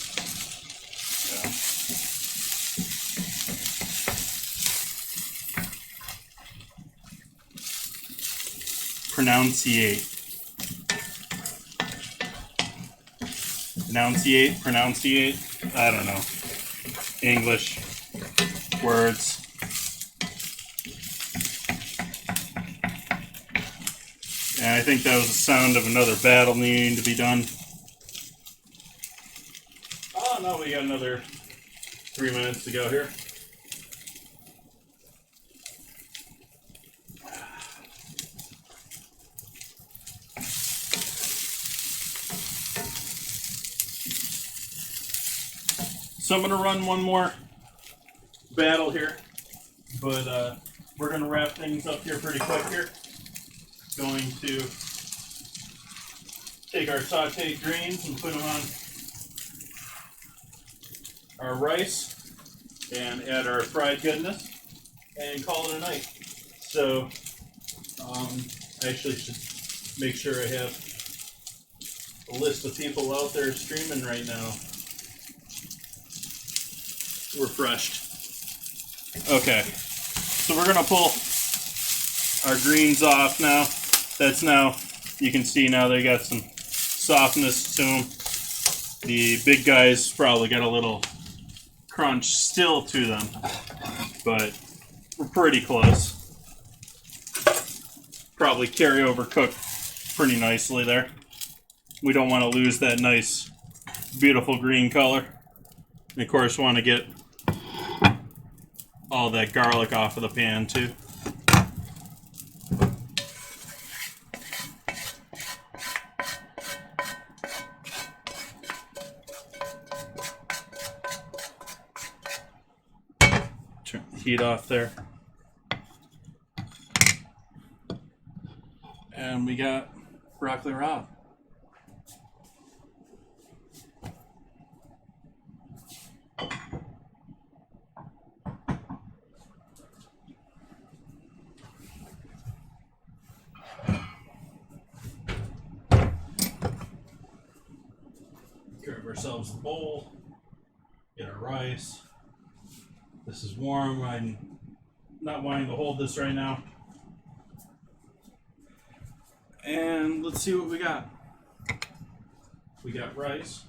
Pronunciate. Pronunciate. I don't know. English words. And I think that was the sound of another battle needing to be done. Oh no, we got another 3 minutes to go here. So I'm going to run one more battle here, but we're going to wrap things up here pretty quick here. Going to take our sauteed greens and put them on our rice and add our fried goodness and call it a night. So I actually should make sure I have a list of people out there streaming right now. Refreshed. Okay, so we're gonna pull our greens off now. That's now, you can see now they got some softness to them. The big guys probably got a little crunch still to them, but we're pretty close. Probably carry over cook pretty nicely there. We don't want to lose that nice, beautiful green color. And of course, want to get all that garlic off of the pan too. Turn the heat off there. And we got broccoli rabe. Grab ourselves a bowl, get our rice. This is warm. I'm not wanting to hold this right now. And let's see what we got. We got rice.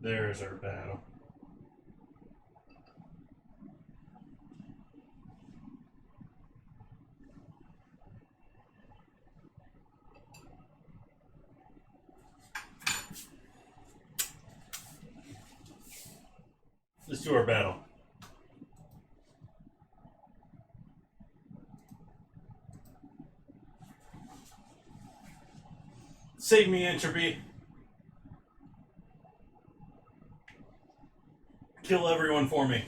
There's our battle. Let's do our battle. Save me entropy. Kill everyone for me.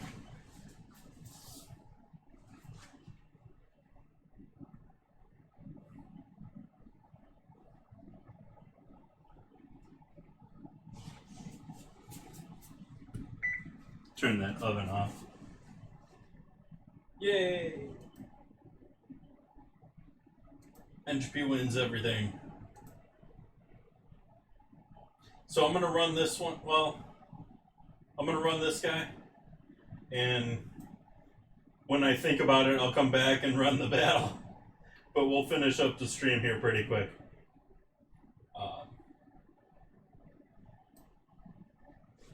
Turn that oven off. Yay! Entropy wins everything. So I'm going to run this one. Well, I'm going to run this guy. And when I think about it, I'll come back and run the battle. But we'll finish up the stream here pretty quick.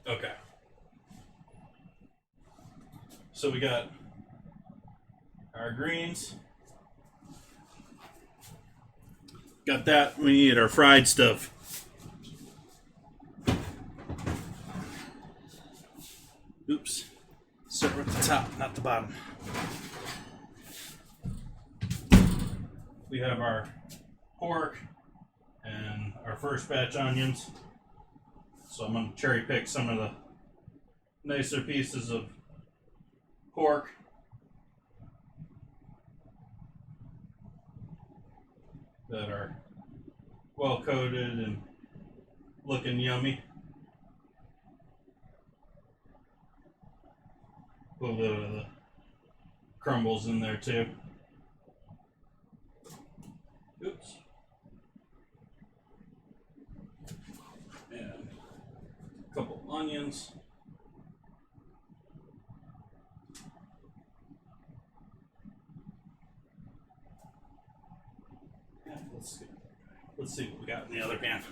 Okay. So we got our greens. Got that. We need our fried stuff. Oops. Start with the top, not the bottom. We have our pork and our first batch onions. So I'm going to cherry pick some of the nicer pieces of pork. That are well coated and looking yummy. A little bit of the crumbles in there too. Oops. And a couple onions. Yeah, let's see what we got in the other pan.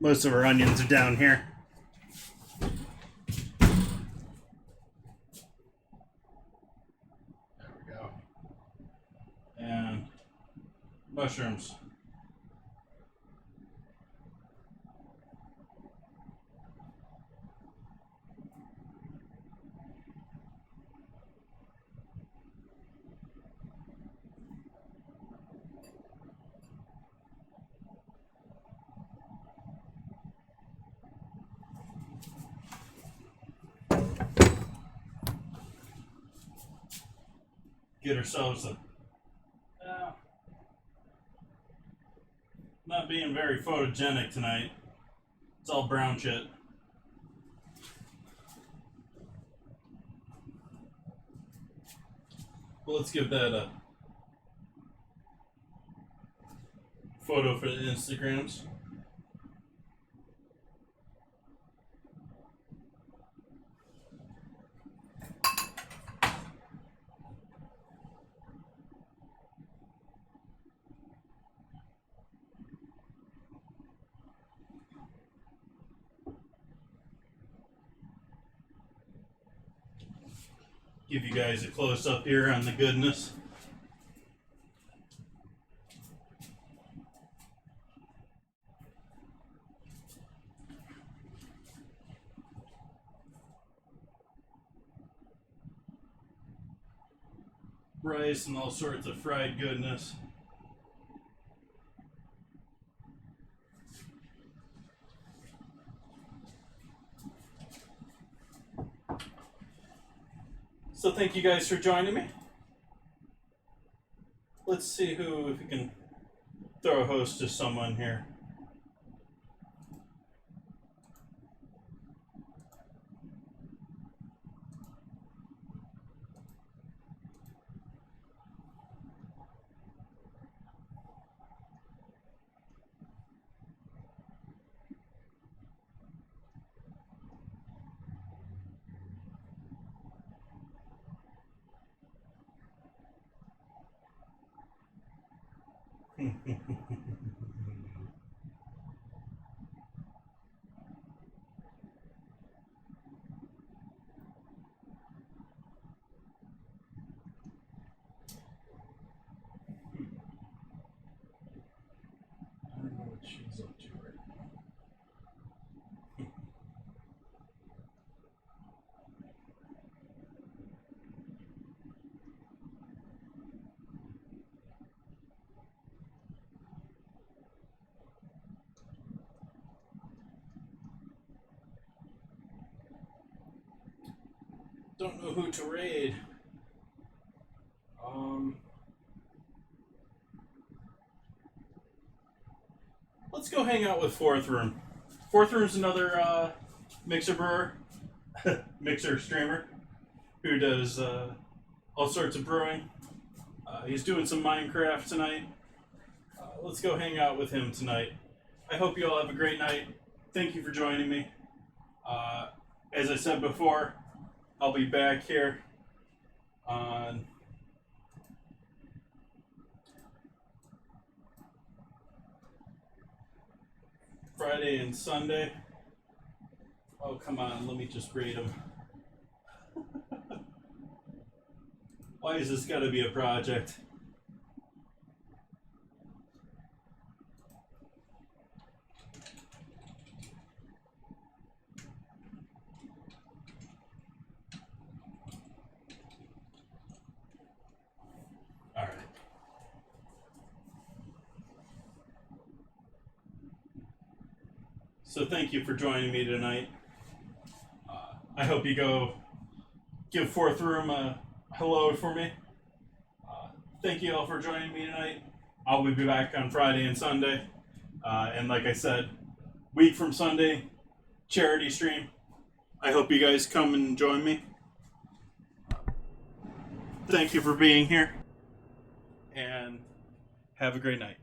Most of our onions are down here. There we go. And mushrooms. Get ourselves a not being very photogenic tonight. It's all brown shit. Well, let's give that a photo for the Instagrams. Give you guys a close up here on the goodness. Rice and all sorts of fried goodness. So thank you guys for joining me. Let's see if we can throw a host to someone here. I don't know what she's up to right now. Don't know who to raid. Let's go hang out with Fourth Room. Fourth Room's another mixer brewer, mixer streamer, who does all sorts of brewing. He's doing some Minecraft tonight. Let's go hang out with him tonight. I hope you all have a great night. Thank you for joining me. As I said before, I'll be back here on Friday and Sunday. Oh, come on, let me just rate them. Why is this gotta be a project? Alright. So thank you for joining me tonight. I hope you go give Fourth Room a hello for me. Thank you all for joining me tonight. I'll be back on Friday and Sunday. And like I said, week from Sunday, charity stream. I hope you guys come and join me. Thank you for being here. And have a great night.